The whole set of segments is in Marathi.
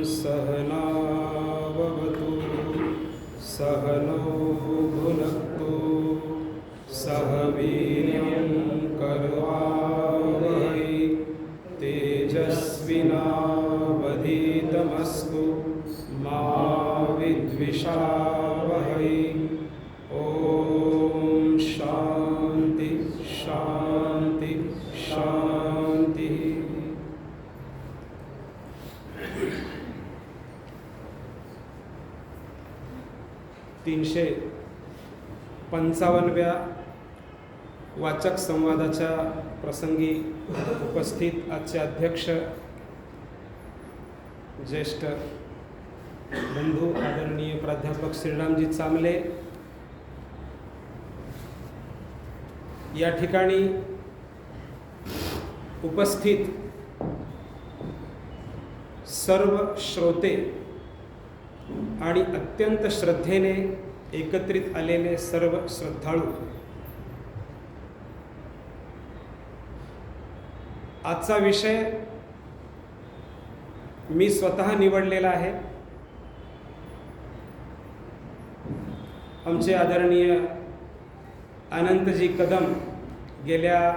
सहना भवतु सहनौ भुनक्तु सह वीर्यं करवावहै तेजस्विनावधीतमस्तु मा विद्विषावहै। ओम शांति शांति शांति। 355व्या वाचक संवादाच्या प्रसंगी उपस्थित आजचे अध्यक्ष ज्येष्ठ बंधू आदरणीय प्राध्यापक श्रीरामजी चामले, या ठिकाणी उपस्थित सर्व श्रोते आणि अत्यंत श्रद्धेने एकत्रित आलेले सर्व श्रद्धाळू, आजचा विषय मी स्वतः निवडलेला आहे. आमचे आदरणीय अनंतजी कदम गेल्या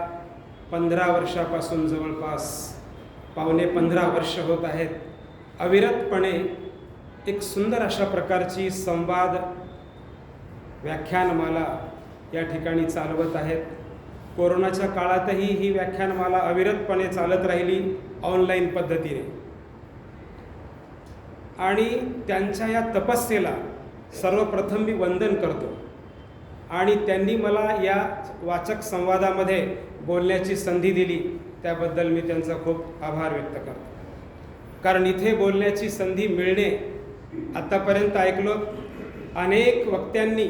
15 वर्षापासून जवळपास पावणे 15 वर्ष होत आहेत अविरतपणे एक सुंदर अशा प्रकारची संवाद व्याख्यानमाला या ठिकाणी चालवत आहेत. कोरोनाच्या काळातही ही व्याख्यानमाला अविरतपणे चालत राहिली ऑनलाईन पद्धतीने, आणि त्यांच्या या तपस्येला सर्वप्रथम मी वंदन करतो. आणि त्यांनी मला या वाचक संवादामध्ये बोलण्याची संधी दिली त्याबद्दल मी त्यांचा खूप आभार व्यक्त करतो. कारण इथे बोलण्याची संधी मिळणे, आतापर्यंत ऐकलो अनेक वक्त्यांनी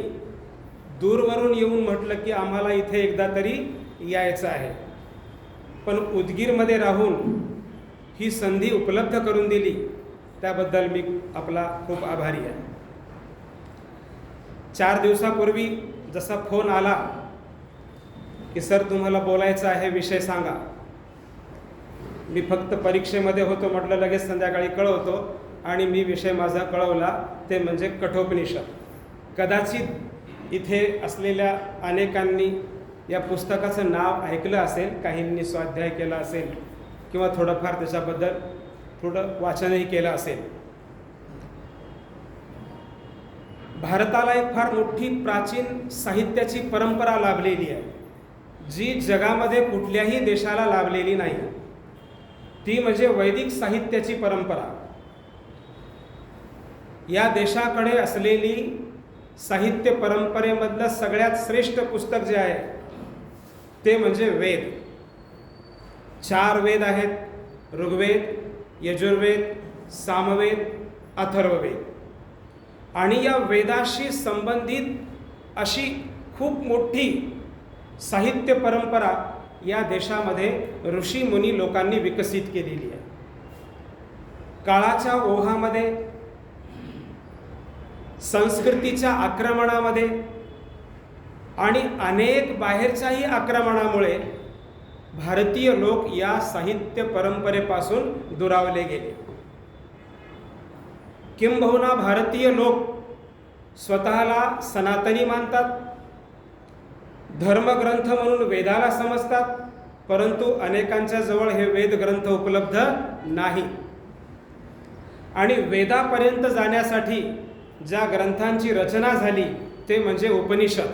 दूरवरून येऊन म्हटलं की आम्हाला इथे एकदा तरी यायचं आहे, पण उदगीरमध्ये राहून ही संधी उपलब्ध करून दिली त्याबद्दल मी आपला खूप आभारी आहे. 4 दिवसापूर्वी जसा फोन आला की सर तुम्हाला बोलायचं आहे, विषय सांगा. मी फक्त परीक्षेमध्ये होतो, म्हटलं लगेच संध्याकाळी कळवतो, आणि मी विषय माझा कळवला, ते म्हणजे कठोपनिषद. कदाचित इथे असलेल्या अनेकांनी या पुस्तकाचं नाव ऐकलं असेल, काहींनी स्वाध्याय केला असेल किंवा थोडंफार त्याच्याबद्दल थोडं वाचनही केलं असेल. भारताला एक फार मोठी प्राचीन साहित्याची परंपरा लाभलेली आहे, जी जगामध्ये कुठल्याही देशाला लाभलेली नाही. ती म्हणजे वैदिक साहित्याची परंपरा. या देशाकडे असलेली साहित्य परंपरेमधलं सगळ्यात श्रेष्ठ पुस्तक जे आहे ते म्हणजे वेद. 4 वेद आहेत: ऋग्वेद, यजुर्वेद, सामवेद, अथर्ववेद. आणि या वेदाशी संबंधित अशी खूप मोठी साहित्य परंपरा या देशामध्ये ऋषी मुनी लोकांनी विकसित केलेली आहे. काळाच्या ओघामध्ये, संस्कृतीच्या आक्रमणामध्ये आणि अनेक बाहेरच्याही आक्रमणामुळे भारतीय लोक या साहित्य परंपरेपासून दुरावले गेले. किंबहुना भारतीय लोक स्वतःला सनातनी मानतात, धर्मग्रंथ म्हणून वेदाला समजतात, परंतु अनेकांच्या जवळ हे वेद ग्रंथ उपलब्ध नाही. आणि वेदापर्यंत जाण्यासाठी ज्या ग्रंथांची रचना झाली ते म्हणजे उपनिषद.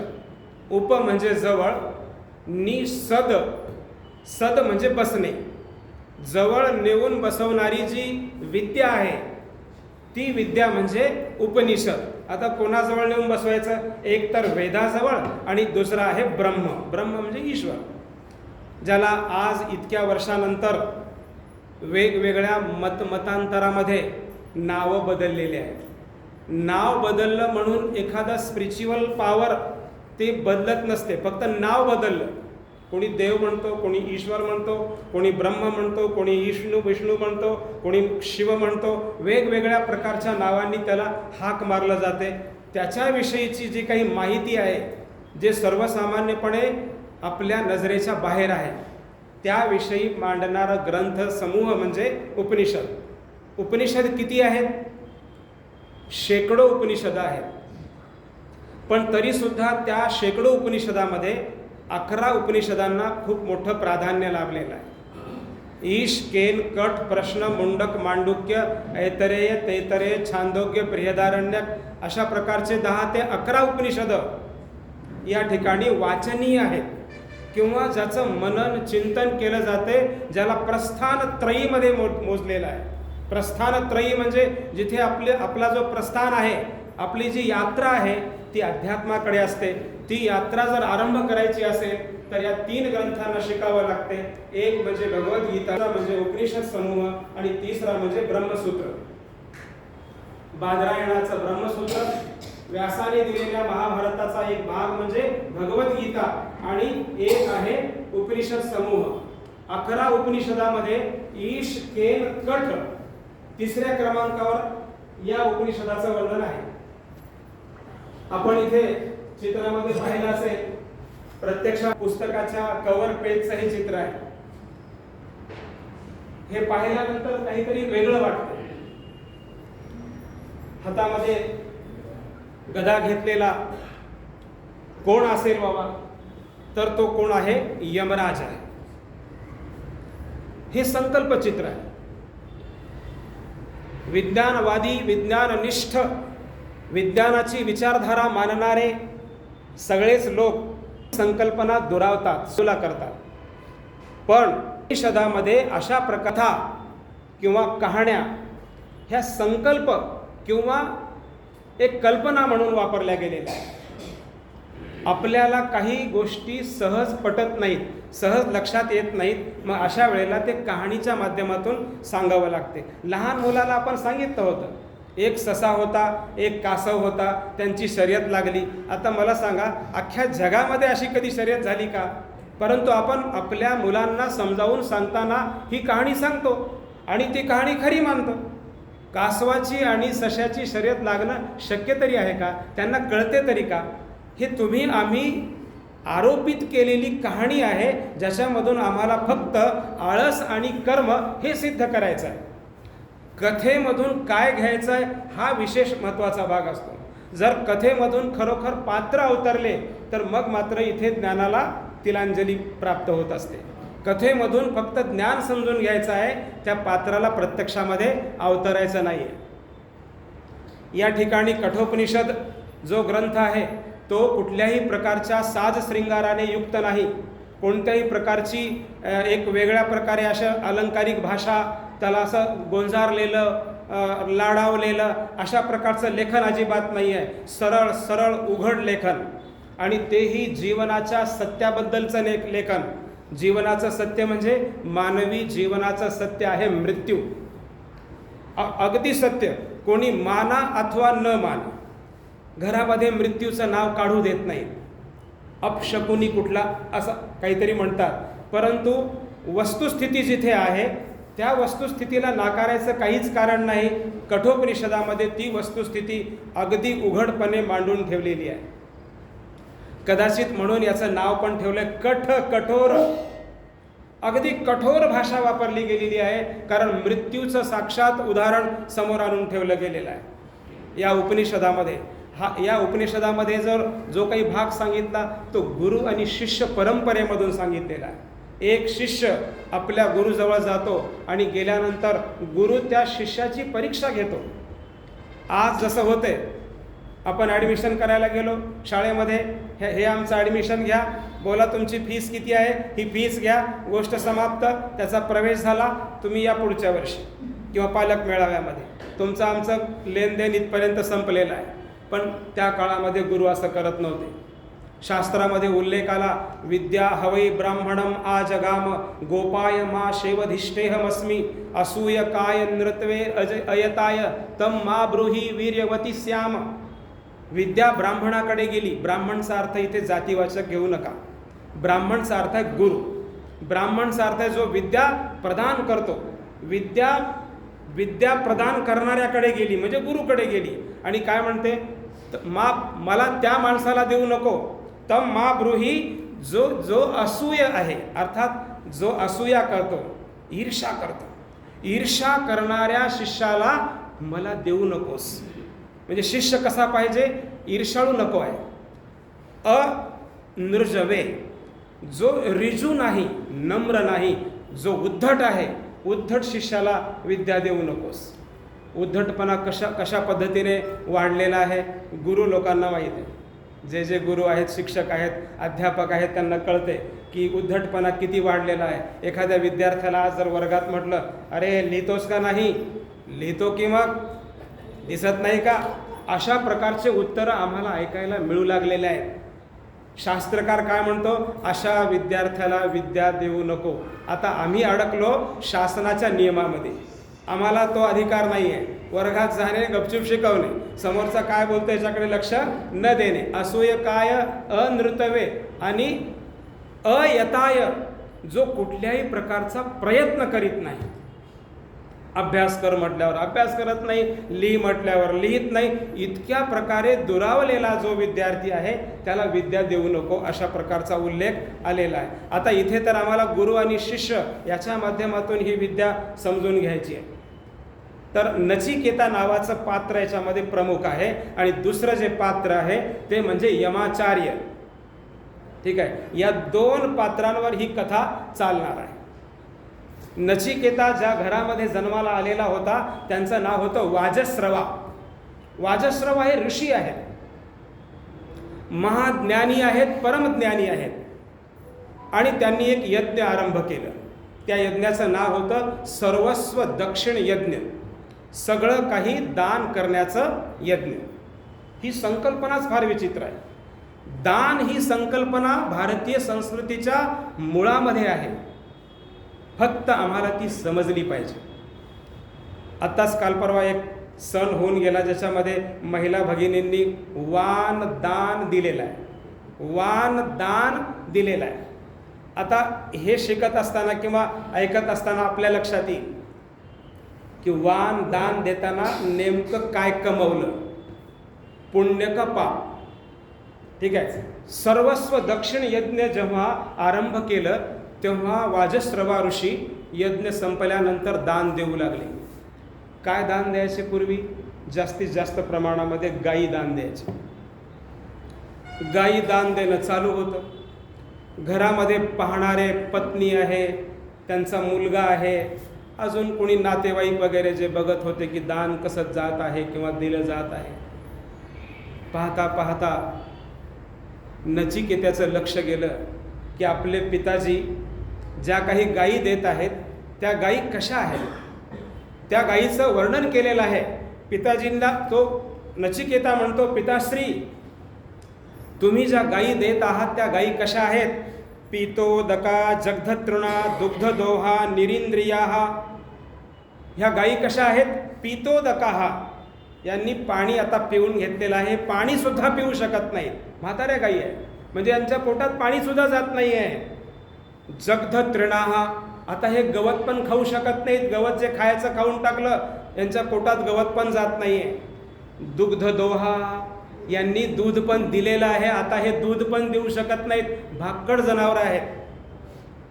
उप म्हणजे जवळ, नि सद, सद म्हणजे बसणे, जवळ नेऊन बसवणारी जी विद्या आहे ती विद्या म्हणजे उपनिषद. आता कोणाजवळ नेऊन बसवायचं? एक तर वेदाजवळ, आणि दुसरा आहे ब्रह्म. ब्रह्म म्हणजे ईश्वर, ज्याला आज इतक्या वर्षानंतर वेगवेगळ्या मतांतरामध्ये नावं बदललेली आहेत. नाव बदललं म्हणून एखादा स्पिरिच्युअल पॉवर ते बदलत नसते, फक्त नाव बदललं. कोणी देव म्हणतो, कोणी ईश्वर म्हणतो, कोणी ब्रह्म म्हणतो, कोणी विष्णू म्हणतो, कोणी शिव म्हणतो. वेगवेगळ्या प्रकारच्या नावांनी त्याला हाक मारलं जाते. त्याच्याविषयीची जी काही माहिती आहे, जे सर्वसामान्यपणे आपल्या नजरेच्या बाहेर आहे, त्याविषयी मांडणारा ग्रंथ समूह म्हणजे उपनिषद. उपनिषद किती आहेत? शेकडो उपनिषद आहेत. पण तरीसुद्धा त्या शेकडो उपनिषदामध्ये 11 उपनिषदांना खूप मोठं प्राधान्य लाभलेलं आहे. ईश, केन, कठ, प्रश्न, मुंडक, मांडुक्य, ऐतरेय, तैतरेय, छांदोग्य, बृहदारण्यक अशा प्रकारचे 10 ते 11 उपनिषद या ठिकाणी वाचनीय आहेत किंवा ज्याचं मनन चिंतन केलं जाते, ज्याला प्रस्थान त्रयीमध्ये मोजलेलं आहे. प्रस्थान त्रयी म्हणजे जिथे आपला जो प्रस्थान आहे, आपली जी यात्रा आहे ती अध्यात्माकडे असते. ती यात्रा जर आरंभ करायची असेल तर या 3 ग्रंथांना शिकावं लागते. एक म्हणजे भगवद्गीता, म्हणजे उपनिषद समूह आणि तिसरा म्हणजे ब्रह्मसूत्र. बादरायणाचं ब्रह्मसूत्र, व्यासाने दिलेल्या महाभारताचा एक भाग म्हणजे भगवद्गीता आणि एक आहे उपनिषद समूह. 11 उपनिषदामध्ये ईश, केन, कठ 3ऱ्या क्रमांकावर या उपनिषदाचं वर्णन आहे. आपण इथे चित्रामध्ये पाहिलं असेल, प्रत्यक्ष पुस्तकाच्या कव्हर पेजचं हे चित्र आहे. हे पाहिल्यानंतर काहीतरी वेगळं वाटतं. हातामध्ये गदा घेतलेला कोण असेल बाबा, तर तो कोण आहे? यमराज आहे. हे संकल्पचित्र आहे. विज्ञानवादी, विज्ञाननिष्ठ, विज्ञानाची विचारधारा मानणारे सगळेच लोक संकल्पना दुरावतात, तुला करतात. पण उपनिषदामध्ये अशा प्रकथा किंवा कहाण्या ह्या संकल्प किंवा एक कल्पना म्हणून वापरल्या गेलेल्या आहेत. आपल्याला काही गोष्टी सहज पटत नाहीत, सहज लक्षात येत नाहीत, मग अशा वेळेला ते कहाणीच्या माध्यमातून सांगावं लागते. लहान मुलाला आपण सांगितलं होतं, एक ससा होता, एक कासव होता, त्यांची शर्यत लागली. आता मला सांगा, अख्ख्या जगामध्ये अशी कधी शर्यत झाली का? परंतु आपण आपल्या मुलांना समजावून सांगताना ही कहाणी सांगतो आणि ती कहाणी खरी मानतो. कासवाची आणि सशाची शर्यत लागणं शक्य तरी आहे का? त्यांना कळते तरी का? हे तुम्ही आम्ही आरोपित केलेली कहाणी आहे, ज्याच्यामधून आम्हाला फक्त आळस आणि कर्म हे सिद्ध करायचं आहे. कथेमधून काय घ्यायचं आहे हा विशेष महत्त्वाचा भाग असतो. जर कथेमधून खरोखर पात्र अवतरले तर मग मात्र इथे ज्ञानाला तिलांजली प्राप्त होत असते. कथेमधून फक्त ज्ञान समजून घ्यायचं आहे, त्या पात्राला प्रत्यक्षामध्ये अवतरायचं नाही आहे. या ठिकाणी कठोपनिषद जो ग्रंथ आहे तो कुठल्याही प्रकारच्या साज श्रृंगाराने युक्त नाही. कोणत्याही प्रकारची एक वेगळ्या प्रकारे अशा अलंकारिक भाषा, त्याला असं गोंजारलेलं, लाडावलेलं अशा प्रकारचं लेखन अजिबात नाही आहे. सरळ सरळ उघड लेखन, आणि तेही जीवनाच्या सत्याबद्दलचं लेखन. जीवनाचं सत्य म्हणजे मानवी जीवनाचं सत्य आहे मृत्यू. अगदी सत्य. कोणी माना अथवा न माना, घरामध्ये मृत्यूचं नाव काढू देत नाही. अपशकुनी कुठला असं काहीतरी म्हणतात, परंतु वस्तुस्थिती जिथे आहे त्या वस्तुस्थितीला नाकारायचं काहीच कारण नाही. कठोपनिषदामध्ये ती वस्तुस्थिती अगदी उघडपणे मांडून ठेवलेली आहे. कदाचित म्हणून याचं नाव पण ठेवलंय कठोर. अगदी कठोर भाषा वापरली गेलेली आहे, कारण मृत्यूचं साक्षात उदाहरण समोर आणून ठेवलं गेलेलं आहे या उपनिषदामध्ये. या उपनिषदामध्ये जो काही भाग सांगितला तो गुरु आणि शिष्य परंपरेमधून सांगितलेला आहे. एक शिष्य आपल्या गुरुजवळ जातो आणि गेल्यानंतर गुरु त्या शिष्याची परीक्षा घेतो. आज जसं होते, आपण ॲडमिशन करायला गेलो शाळेमध्ये, हे आमचं ॲडमिशन घ्या, बोला तुमची फीस किती आहे, ही फीस घ्या, गोष्ट समाप्त. त्याचा प्रवेश झाला, तुम्ही या पुढच्या वर्षी किंवा पालक मेळाव्यामध्ये. तुमचं आमचं लेनदेन इथपर्यंत संपलेलं आहे. पण त्या काळामध्ये गुरु असं करत नव्हते. शास्त्रामध्ये उल्लेख आला, विद्या हवै ब्राह्मणम आजगाम गोपाय मा शेवधिष्ठेहमस्मी असूय काय नृत्वे अयताय तम मा ब्रूही वीर्यवती श्याम. विद्या ब्राह्मणाकडे गेली. ब्राह्मणचा अर्थ इथे जातीवाचक घेऊ नका. ब्राह्मणचा अर्थ आहे गुरु. ब्राह्मणचा अर्थ आहे जो विद्या प्रदान करतो. विद्या प्रदान करणाऱ्याकडे गेली म्हणजे गुरुकडे गेली. आणि काय म्हणते, मला त्या माणसाला देऊ नको. तम मा ब्रूही, जो असूय आहे, अर्थात जो असूया करतो, ईर्ष्या करतो, ईर्ष्या करणाऱ्या शिष्याला मला देऊ नकोस. म्हणजे शिष्य कसा पाहिजे? ईर्षाळू नको आहे. अनृजवे, जो रिजू नाही, नम्र नाही, जो उद्धट आहे, उद्धट शिष्याला विद्या देऊ नकोस. उद्धटपणा कशा पद्धतीने वाढलेला आहे गुरु लोकांना माहीत आहे. जे जे गुरु आहेत, शिक्षक आहेत, अध्यापक आहेत, त्यांना कळते की उद्धटपणा किती वाढलेला आहे. एखाद्या विद्यार्थ्याला आज जर वर्गात म्हटलं, अरे लिहितोस का नाही? लिहितो की मग दिसत नाही का? अशा प्रकारचे उत्तरं आम्हाला ऐकायला मिळू लागलेले आहेत. शास्त्रकार काय म्हणतो? अशा विद्यार्थ्याला विद्या देऊ नको. आता आम्ही अडकलो शासनाच्या नियमामध्ये. आम्हाला तो अधिकार नाही आहे. वर्गात जाणे, गपचूप शिकवणे, समोरचा काय बोलतो याच्याकडे लक्ष न देणे, असूय काय, अनृतवे आणि अयताय, जो कुठल्याही प्रकारचा प्रयत्न करीत नाही. अभ्यास कर म्हटल्यावर अभ्यास करत नाही, लिही म्हटल्यावर लिहित नाही. इतक्या प्रकारे दुरावलेला जो विद्यार्थी आहे त्याला विद्या देऊ नको, अशा प्रकारचा उल्लेख आलेला आहे. आता इथे तर आम्हाला गुरु आणि शिष्य याच्या माध्यमातून ही विद्या समजून घ्यायची आहे. तर नचिकेता नावाचं पात्र याच्यामध्ये प्रमुख आहे. आणि दुसरं जे पात्र आहे ते म्हणजे यमाचार्य. ठीक आहे, या दोन पात्रांवर ही कथा चालणार आहे. नचिकेता ज्या घरामध्ये जन्माला आलेला होता त्यांचं नाव होतं वाजश्रवा. वाजश्रवा हे ऋषी आहेत, महाज्ञानी आहेत, परमज्ञानी आहेत. आणि त्यांनी एक यज्ञ आरंभ केलं. त्या यज्ञाचं नाव होतं सर्वस्व दक्षिण यज्ञ, सगळं काही दान करण्याचं यज्ञ. ही संकल्पनाच फार विचित्र आहे. दान ही संकल्पना भारतीय संस्कृतीच्या मुळामध्ये आहे, फक्त आम्हाला ती समजली पाहिजे. आत्ताच काल परवा एक सण होऊन गेला ज्याच्यामध्ये महिला भगिनींनी वान दान दिलेलं आहे. वान दान दिलेलं आहे. आता हे शिकत असताना किंवा ऐकत असताना आपल्या लक्षात येईल की वान दान देताना नेमकं काय कमवलं, पुण्य का पाप. ठीक आहे, सर्वस्व दक्षिण यज्ञ जेव्हा आरंभ केलं तेव्हा वाजश्रवा ऋषी यज्ञ संपल्यानंतर दान देऊ लागले. काय दान द्यायचे? पूर्वी जास्तीत जास्त प्रमाणामध्ये गायी दान द्यायचे. गायी दान देणं चालू होतं. घरामध्ये पाहणारे पत्नी आहे, त्यांचा मुलगा आहे, अजून कोणी नातेवाईक वगैरे जे बघत होते की दान कसं जात आहे किंवा दिलं जात आहे. पाहता पाहता नचिकेताचं लक्ष गेलं की आपले पिताजी ज्या काही गायी देत आहेत त्या गायी कशा आहेत, त्या गायीचं वर्णन केलेलं आहे. पिताजींना तो नचिकेता म्हणतो, पिताश्री तुम्ही ज्या गायी देत आहात त्या गायी कशा आहेत? पीतोदका, जगधतृणा, दुग्धदोहा, निरिंद्रिया. ह्या गायी कशा आहेत? पीतोदका, यांनी पाणी आता पिऊन घेतलेलं आहे, पाणी सुद्धा पिऊ शकत नाहीत. म्हाताऱ्या गायी आहे, म्हणजे यांच्या पोटात पाणी सुद्धा जात नाही आहे. जगधतृणा, आता हे गवत पण खाऊ शकत नाहीत. गवत जे खायचं खाऊन टाकलं, यांच्या पोटात गवत पण जात नाही आहे. दुग्धदोहा, यांनी दूध पण दिलेलं आहे, आता हे दूध पण देऊ शकत नाहीत, भाकड जनावर आहेत.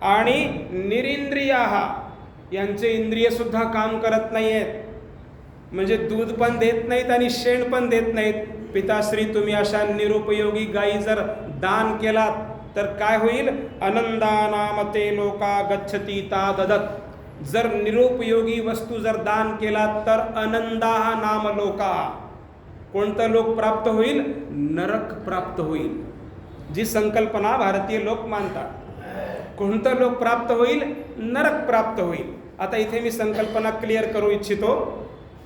आणि निरिंद्रिया, यांचे इंद्रिय सुद्धा काम करत नाही आहेत, म्हणजे दूध पण देत नाहीत आणि शेण पण देत नाहीत. पिताश्री तुम्ही अशा निरुपयोगी गायी जर दान केलात तर काय होईल? आनंदानाम ते लोका गच्छती ता ददत. जर निरुपयोगी वस्तू जर दान केलात तर आनंदा नाम लोका, कोणतं लोक प्राप्त होईल? नरक प्राप्त होईल. जी संकल्पना भारतीय लोक मानतात. कोणतं लोक प्राप्त होईल? नरक प्राप्त होईल. आता इथे मी संकल्पना क्लिअर करू इच्छितो.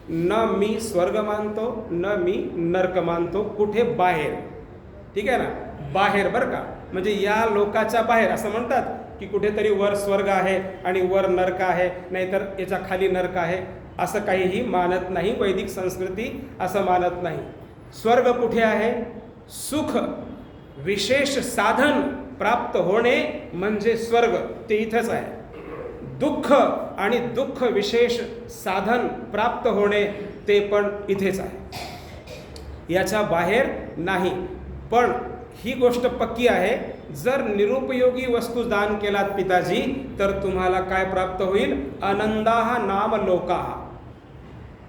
न मी स्वर्ग मानतो, न मी नरक मानतो. कुठे? बाहेर. ठीक आहे ना, बाहेर बरं का. म्हणजे या लोकाच्या बाहेर असं म्हणतात की कुठेतरी वर स्वर्ग आहे आणि वर नरक आहे, नाहीतर याच्या खाली नरक आहे, असं काहीही मानत नाही. वैदिक संस्कृती असं मानत नाही. स्वर्ग कुठे आहे? सुख विशेष साधन प्राप्त होणे म्हणजे स्वर्ग, ते इथंच आहे. दुःख आणि दुःख विशेष साधन प्राप्त होणे ते पण इथेच आहे, याच्या बाहेर नाही. पण ही गोष्ट पक्की आहे, जर निरुपयोगी वस्तू दान केलात पिताजी तर तुम्हाला काय प्राप्त होईल? आनंदाहा नाम लोकाहा,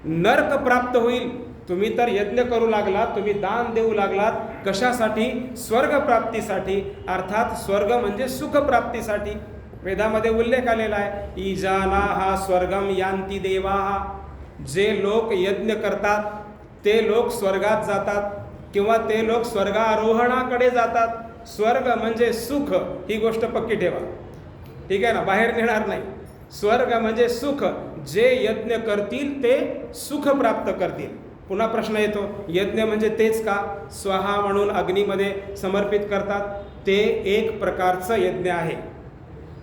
नरक प्राप्त होईल. तुम्ही तर यज्ञ करू लागलात, तुम्ही दान देऊ लागलात, कशासाठी? स्वर्ग प्राप्तीसाठी, अर्थात स्वर्ग म्हणजे सुख प्राप्तीसाठी. वेदामध्ये उल्लेख आलेला आहे, ईजानाहा स्वर्गम यांती देवाहा. जे लोक यज्ञ करतात ते लोक स्वर्गात जातात किंवा ते लोक स्वर्गारोहणाकडे जातात. स्वर्ग म्हणजे सुख, ही गोष्ट पक्की ठेवा, ठीक आहे ना, बाहेर नेणार नाही. स्वर्ग म्हणजे सुख, जे यज्ञ करतील ते सुख प्राप्त करतील. पुन्हा प्रश्न येतो, यज्ञ म्हणजे तेच का? स्वहा म्हणून अग्नीमध्ये समर्पित करतात, ते एक प्रकारचं यज्ञ आहे.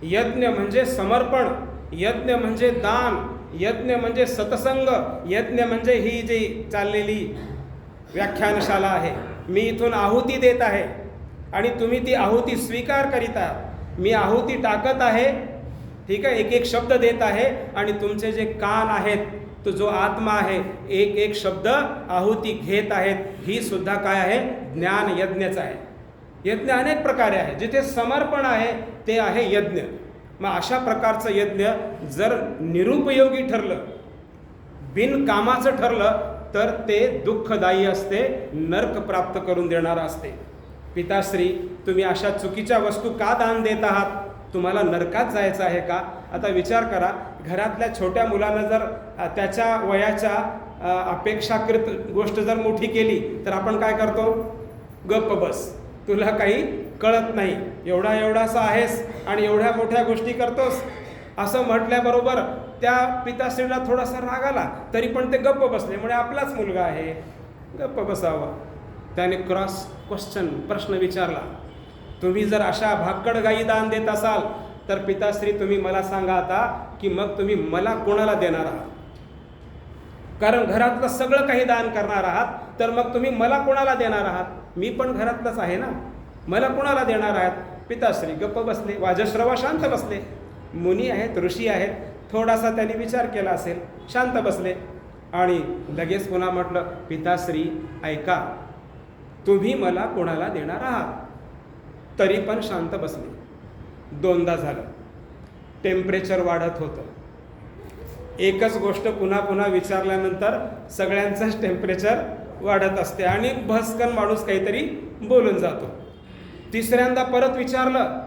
यज्ञ म्हणजे समर्पण, यज्ञ म्हणजे दान, यज्ञ म्हणजे सत्संग, यज्ञ म्हणजे ही जी चाललेली व्याख्यानशाला आहे, मी इथून आहुती देत आहे आणि तुम्ही ती आहुती स्वीकार करीत आहात. मी आहुती टाकत आहे, ठीक आहे, एक एक शब्द देत आहे आणि तुमचे जे कान आहेत, तो जो आत्मा आहे, एक एक शब्द आहुती घेत आहेत. ही सुद्धा काय आहे? ज्ञान यज्ञच आहे. यज्ञ अनेक प्रकारे आहे, जिथे समर्पण आहे ते आहे यज्ञ. मग अशा प्रकारचं यज्ञ जर निरुपयोगी ठरलं, बिनकामाचं ठरलं, तर ते दुःखदायी असते, नरक प्राप्त करून देणारं असते. पिताश्री, तुम्ही अशा चुकीच्या वस्तू का दान देत आहात? तुम्हाला नरकात जायचं आहे का? आता विचार करा, घरातल्या छोट्या मुलानं जर त्याच्या वयाच्या अपेक्षाकृत गोष्ट जर मोठी केली तर आपण काय करतो? गप्प बस, तुला काही कळत नाही, एवढा एवढासा आहेस आणि एवढ्या मोठ्या गोष्टी करतोस, असं म्हटल्याबरोबर त्या पिताश्रीला थोडासा राग आला, तरी पण ते गप्प बसले. म्हणजे आपलाच मुलगा आहे, गप्प बसावा. त्याने क्रॉस क्वेश्चन, प्रश्न विचारला. तुम्ही जर अशा भाकड गायी दान देत असाल तर पिताश्री तुम्ही मला सांगा आता की मग तुम्ही मला कोणाला देणार आहात? कारण घरातलं सगळं काही दान करणार आहात, तर मग तुम्ही मला कोणाला देणार आहात? मी पण घरातलंच आहे ना, मला कोणाला देणार आहात? पिताश्री गप्प बसले, वाजश्रवा शांत बसले. मुनी आहेत, ऋषी आहेत, थोडासा त्यांनी विचार केला असेल, शांत बसले आणि लगेच पुन्हा म्हटलं, पिताश्री ऐका, तुम्ही मला कोणाला देणार आहात? तरी पण शांत बसले. दोनदा झालं, टेम्परेचर वाढत होतं. एकच गोष्ट पुन्हा पुन्हा विचारल्यानंतर सगळ्यांचंच टेम्परेचर वाढत असते आणि भस्कन माणूस काहीतरी बोलून जातो. तिसऱ्यांदा परत विचारलं,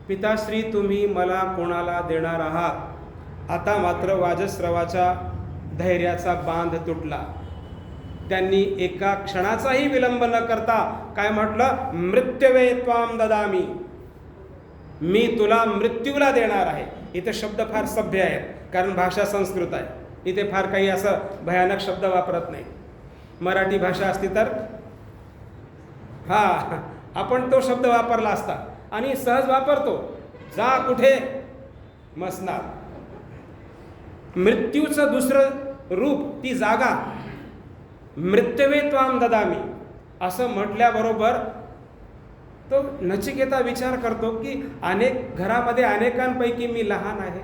पिताश्री तुम्ही मला कोणाला देणार आहात? आता मात्र वाजश्रवाच्या धैर्याचा बांध तुटला. त्यांनी एका क्षणाचाही विलंब न करता काय म्हटलं? मृत्युवे त्वाम ददामी, मी तुला मृत्यूला देणार आहे. इथे शब्द फार सभ्य आहेत, कारण भाषा संस्कृत आहे. इथे फार काही असं भयानक शब्द वापरत नाही. मराठी भाषा असती तर आपण तो शब्द वापरला असता आणि सहज वापरतो, जा कुठे मसनार. मृत्यूचं दुसरं रूप ती जागा, मृत्युवे त्वाम ददामी असं म्हटल्याबरोबर तो नचिकेता विचार करतो की घरामध्ये अनेकांपैकी मी लहान आहे,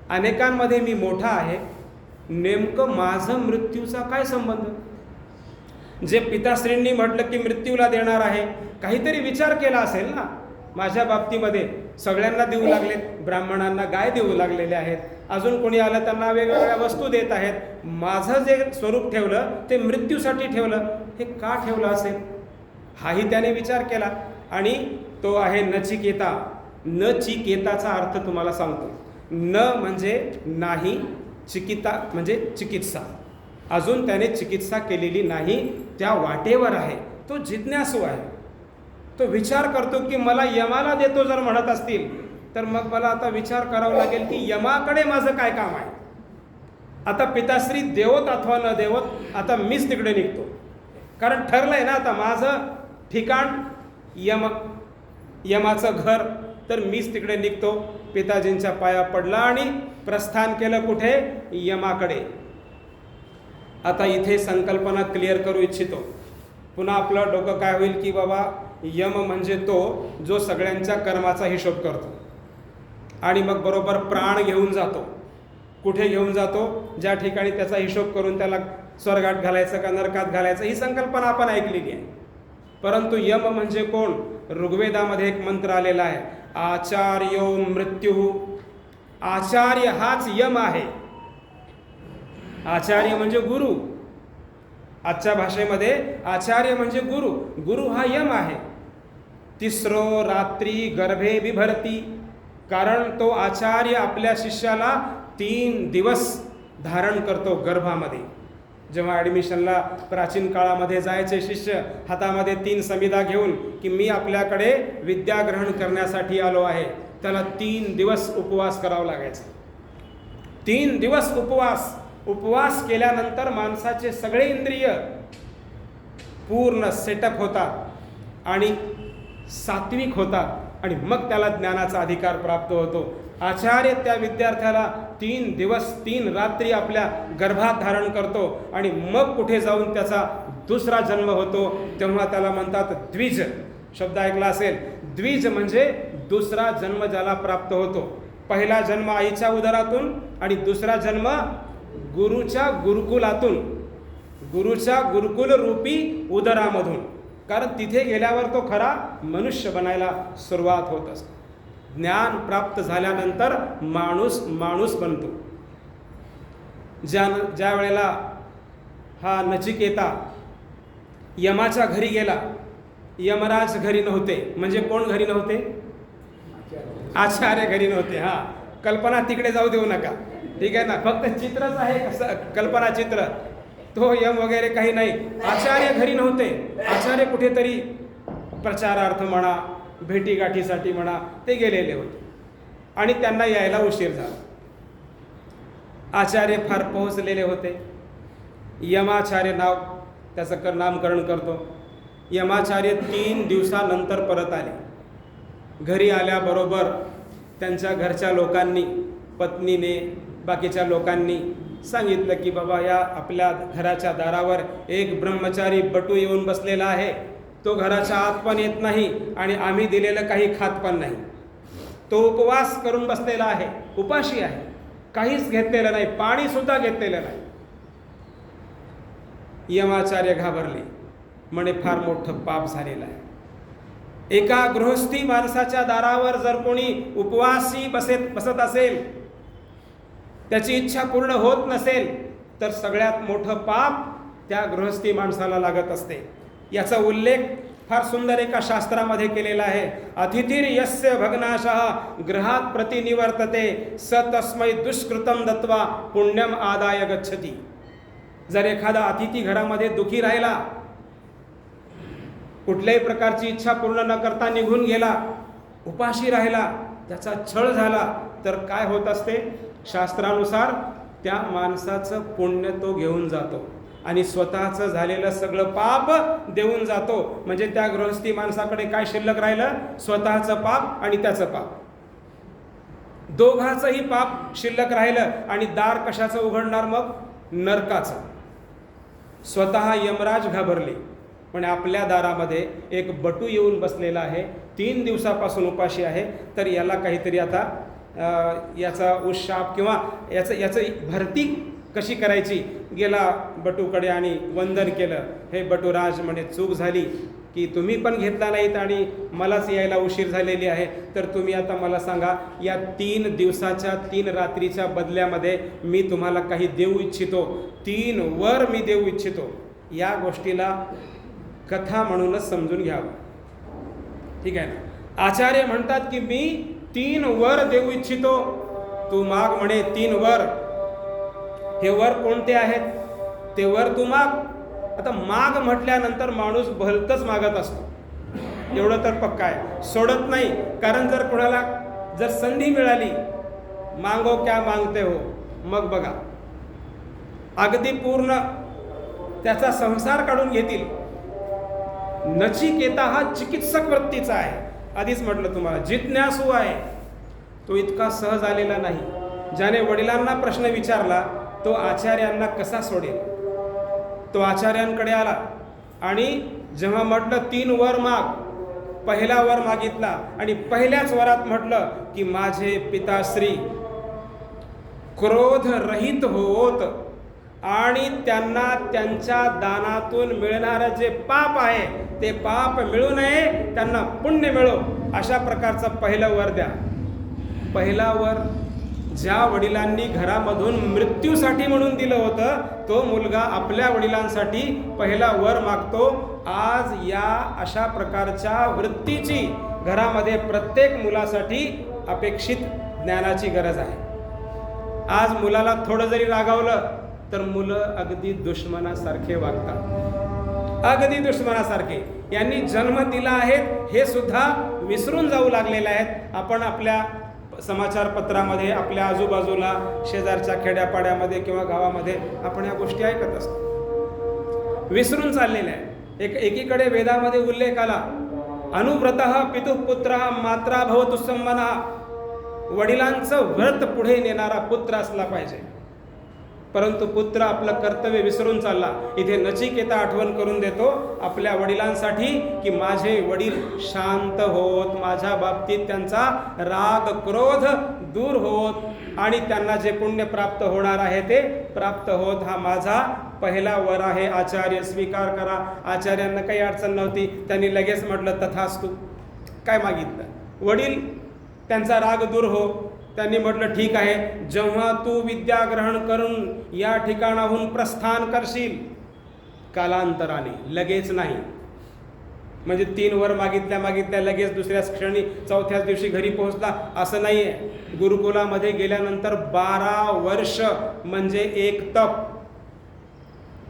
अनेकांमध्ये मी मोठा आहे, नेमकं माझं मृत्यूचा काय संबंध? जे पिताश्रींनी म्हटलं की मृत्यूला देणार आहे, काहीतरी विचार केला असेल ना. माझ्या बाबतीमध्ये सगळ्यांना देऊ लागलेत, ब्राह्मणांना गाय देऊ लागलेले आहेत, अजून कोणी आलं त्यांना वेगवेगळ्या वस्तू देत आहेत. माझं जे स्वरूप ठेवलं ते मृत्यूसाठी ठेवलं, हे का ठेवलं असेल? हाही त्याने विचार केला आणि तो आहे नचिकेता. नचिकेताचा अर्थ तुम्हाला सांगतो. न म्हणजे नाही, चिकिता म्हणजे चिकित्सा. अजून त्याने चिकित्सा केलेली नाही, त्या वाटेवर आहे, तो जिज्ञासू आहे. तो विचार करतो की मला यमाला देतो जर म्हणत असतील तर मग मला आता विचार करावा लागेल की यमाकडे माझं काय काम आहे. आता पिताश्री देवत अथवा न देवत, आता मीच तिकडे निघतो, कारण ठरलंय ना आता माझं ठिकाण यमाचं घर, तर मीच तिकडे निघतो. पिताजींच्या पाया पडला आणि प्रस्थान केलं कुठे? यमाकडे. आता इथे संकल्पना क्लिअर करू इच्छितो. पुन्हा आपलं डोकं काय होईल की बाबा यम म्हणजे तो जो सगळ्यांच्या कर्माचा हिशोब करतो आणि मग बरोबर प्राण घेऊन जातो. कुठे घेऊन जातो? ज्या ठिकाणी त्याचा हिशोब करून त्याला स्वर्गात घालायचं का नरकात घालायचं, ही संकल्पना आपण ऐकलेली आहे. परंतु यम म्हणजे कोण? ऋग्वेदामध्ये एक मंत्र आलेला आहे, आचार्यो मृत्यू. आचार्य हाच यम आहे. आचार्य म्हणजे गुरु. आजच्या भाषेमध्ये आचार्य म्हणजे गुरु. गुरु हा यम आहे. तिसरो रात्री गर्भे बिभरती, कारण तो आचार्य आपल्या शिष्याला 3 दिवस धारण करतो गर्भामध्ये. जेव्हा ॲडमिशनला प्राचीन काळामध्ये जायचे शिष्य हातामध्ये 3 समिधा घेऊन की मी आपल्याकडे विद्या ग्रहण करण्यासाठी आलो आहे, त्याला 3 दिवस उपवास करावा लागायचा. 3 दिवस उपवास केल्यानंतर माणसाचे सगळे इंद्रिय पूर्ण सेटअप होतात आणि सात्विक होतात आणि मग त्याला ज्ञानाचा अधिकार प्राप्त होतो. आचार्य त्या विद्यार्थ्याला 3 दिवस 3 रात्री आपल्या गर्भात धारण करतो आणि मग कुठे जाऊन त्याचा दुसरा जन्म होतो. तेव्हा त्याला म्हणतात द्विज. शब्द ऐकला असेल. द्विज म्हणजे दुसरा जन्म ज्याला प्राप्त होतो. पहिला जन्म आईच्या उदरातून आणि दुसरा जन्म गुरुच्या गुरुकुलातून, गुरुच्या गुरुकुल रूपी उदरामधून. कारण तिथे गेल्यावर तो खरा मनुष्य बनायला सुरुवात होत असते. ज्ञान प्राप्त झाल्यानंतर माणूस बनतो. ज्या वेळेला हा नचिकेता यमाच्या घरी गेला, यमराज घरी नव्हते. म्हणजे कोण घरी नव्हते? आचार्य घरी नव्हते. हा, कल्पना तिकडे जाऊ देऊ नका, ठीक आहे ना. फक्त चित्रच आहे, कसं कल्पना चित्र, तो यम वगैरे काही नाही. आचार्य घरी नव्हते. आचार्य कुठेतरी प्रचारार्थ म्हणा, भेटीगाठीसाठी म्हणा ते गेलेले होते आणि त्यांना यायला उशीर झाला. आचार्य फार पोहोचलेले होते. यमाचार्य नाव त्याचं नामकरण करतो. यमाचार्य 3 दिवसानंतर परत आले. घरी आल्याबरोबर त्यांच्या घरच्या लोकांनी, पत्नीने, बाकीच्या लोकांनी सांगितलं की बाबा या आपल्या घराच्या दारावर एक ब्रह्मचारी बटू येऊन बसलेला आहे. तो घराच्या आत पण येत नाही आणि आम्ही दिलेलं काही खात पण नाही. तो उपवास करून बसलेला आहे, उपाशी आहे, काहीच घेतलेलं नाही, पाणी सुद्धा घेतलेलं नाही. यमाचार्य घाबरले, म्हणे फार मोठं पाप झालेलं आहे. एका गृहस्थी माणसाच्या दारावर जर कोणी उपवासी बसत असेल, त्याची इच्छा पूर्ण होत नसेल, तर सगळ्यात मोठं पाप त्या गृहस्थी माणसाला लागत असते. याचा उल्लेख फार सुंदर एका शास्त्रामध्ये केलेला आहे. अतिथिर यस्य भग्नाशः गृहात प्रतिनिवर्तते स तस्मै दुष्कृतम दत्वा पुण्यम आदाय गच्छति. जर एखादा अतिथी घरामध्ये दुखी राहिला, कुठल्याही प्रकारची इच्छा पूर्ण न करता निघून गेला, उपाशी राहिला, त्याचा छळ झाला, तर काय होत असते? शास्त्रानुसार त्या माणसाचं पुण्य तो घेऊन जातो आणि स्वतःचं झालेलं सगळं पाप देऊन जातो. म्हणजे त्या गृहस्थी माणसाकडे काय शिल्लक राहिलं? स्वतःचं पाप आणि त्याचं पाप, दोघांचंही पाप शिल्लक राहिलं. आणि दार कशाचं उघडणार मग? नरकाचं. स्वतः यमराज घाबरले, पण आपल्या दारामध्ये एक बटू येऊन बसलेला आहे, 3 दिवसापासून उपाशी आहे, तर याला काहीतरी आता याचा उशाप किंवा याचं भरती कशी करायची. गेला बटूकडे आणि वंदन केलं. हे बटूराज, म्हणे चूक झाली की तुम्ही पण घेतला नाहीत आणि मलाच यायला उशीर झालेली आहे, तर तुम्ही आता मला सांगा, या 3 दिवसाच्या 3 रात्रीच्या बदल्यामध्ये मी तुम्हाला काही देऊ इच्छितो, 3 वर मी देऊ इच्छितो. या गोष्टीला कथा म्हणूनच समजून घ्यावं, ठीक आहे ना. आचार्य म्हणतात की मी 3 वर देऊ इच्छितो, तू माग म्हणे 3 वर. हे वर कोणते आहेत? ते वर तू माग. आता माग म्हटल्यानंतर माणूस भलतंच मागत असतो, एवढं तर पक्का आहे, सोडत नाही. कारण जर कोणाला जर संधी मिळाली, मागो क्या मागते हो, मग बघा अगदी पूर्ण त्याचा संसार काढून घेतील. नचिकेता हा चिकित्सक वृत्तीचा आहे. आधीच म्हटलं तुम्हाला, जिज्ञासू आहे. तो इतका सहज आलेला नाही. ज्याने वडिलांना प्रश्न विचारला तो आचार्यांना कसा सोडेल? तो आचार्यांकडे आला आणि जेव्हा म्हटलं 3 वर माग, पहिला वर मागितला आणि पहिल्याच वरात म्हटलं की माझे पिताश्री क्रोध रहित होत आणि त्यांना त्यांच्या दानातून मिळणारं जे पाप आहे ते पाप मिळू नये, त्यांना पुण्य मिळो, अशा प्रकारचं पहिलं वर द्या. पहिला वर ज्या वडिलांनी घरामधून मृत्यूसाठी म्हणून दिलं होतं, तो मुलगा आपल्या वडिलांसाठी पहिला वर मागतो. आज या अशा प्रकारच्या वृत्तीची घरामध्ये प्रत्येक मुलासाठी अपेक्षित ज्ञानाची गरज आहे. आज मुलाला थोडं जरी रागावलं तर मुलं अगदी दुश्मनासारखे वागतात, अगदी दुश्मनासारखे. यांनी जन्म दिला आहे हे सुद्धा विसरून जाऊ लागलेले आहेत. आपण आपल्या समाचारपत्रामध्ये, आपल्या आजूबाजूला शेजारच्या खेड्यापाड्यामध्ये किंवा गावामध्ये आपण या गोष्टी ऐकत असतो. विसरून चाललेल्या आहे. एकीकडे वेदामध्ये उल्लेख आला, अनुव्रतः पितुः पुत्रः मात्रा भवतु संमनः. वडिलांचं व्रत पुढे नेणारा पुत्र असला पाहिजे. परंतु पुत्र आपलं कर्तव्य विसरून चालला. इथे नचिकेता आठवण करून देतो आपल्या वडिलांसाठी की माझे वडील शांत होत, माझ्या बाबतीत त्यांचा राग क्रोध दूर होत आणि त्यांना जे पुण्य प्राप्त होणार आहे ते प्राप्त होत. हा माझा पहिला वर आहे. आचार्य स्वीकार करा. आचार्यांना काही अडचण नव्हती, त्यांनी लगेच म्हटलं तथास्तु. काय मागितलं? वडील त्यांचा राग दूर हो. त्यांनी म्हटलं ठीक आहे, जेव्हा तू विद्या ग्रहण करून या ठिकाणाहून प्रस्थान करशील, कालांतराने, लगेच नाही. म्हणजे 3 वर मागितल्या लगेच दुसऱ्याच क्षणी चौथ्याच दिवशी घरी पोहोचला असं नाही आहे. गुरुकुलामध्ये गेल्यानंतर 12 वर्ष म्हणजे एक तप.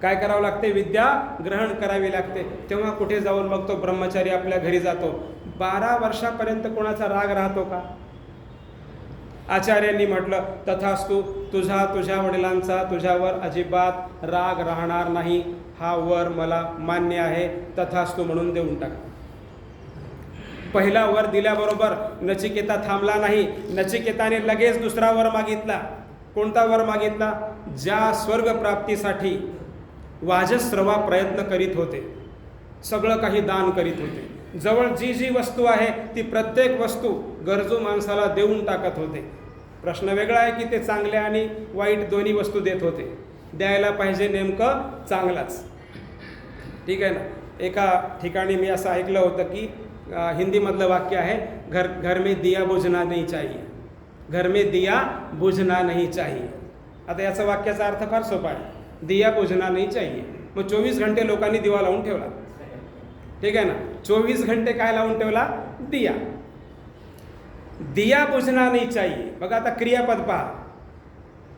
काय करावं लागते? विद्या ग्रहण करावी लागते. तेव्हा कुठे जाऊन मग तो ब्रह्मचारी आपल्या घरी जातो. 12 वर्षापर्यंत कोणाचा राग राहतो का? आचार्यांनी म्हटलं तथास्तु, तुझ्या वडिलांचा तुझ्यावर अजिबात राग राहणार नाही, हा वर मला मान्य आहे, तथास्तु म्हणून देऊन टाक. पहिला वर दिल्याबरोबर नचिकेता थांबला नाही. नचिकेताने लगेच दुसरा वर मागितला. कोणता वर मागितला? ज्या स्वर्ग प्राप्तीसाठी वाजस्रवा प्रयत्न करीत होते, सगळं काही दान करीत होते, जवळ जी जी वस्तू आहे ती प्रत्येक वस्तू गरजू माणसाला देऊन टाकत होते. प्रश्न वेगळा आहे की ते चांगल्या आणि वाईट दोन्ही वस्तू देत होते. द्यायला पाहिजे नेमकं चांगलाच. ठीक आहे ना. एका ठिकाणी मी असं ऐकलं होतं की हिंदीमधलं वाक्य आहे, घर में दिया बुझना नहीं चाहिए, घर में दिया बुझना नहीं चाहिए. आता याचा वाक्याचा अर्थ फार सोपा आहे. दिया बुझना नहीं चाहिए. मग 24 घंटे लोकांनी दिवा लावून ठेवला. ठीक आहे ना. 24 घंटे काय लावून ठेवला? दिया. दिया बुझना नहीं चाहिए. बघा आता क्रियापद पहा.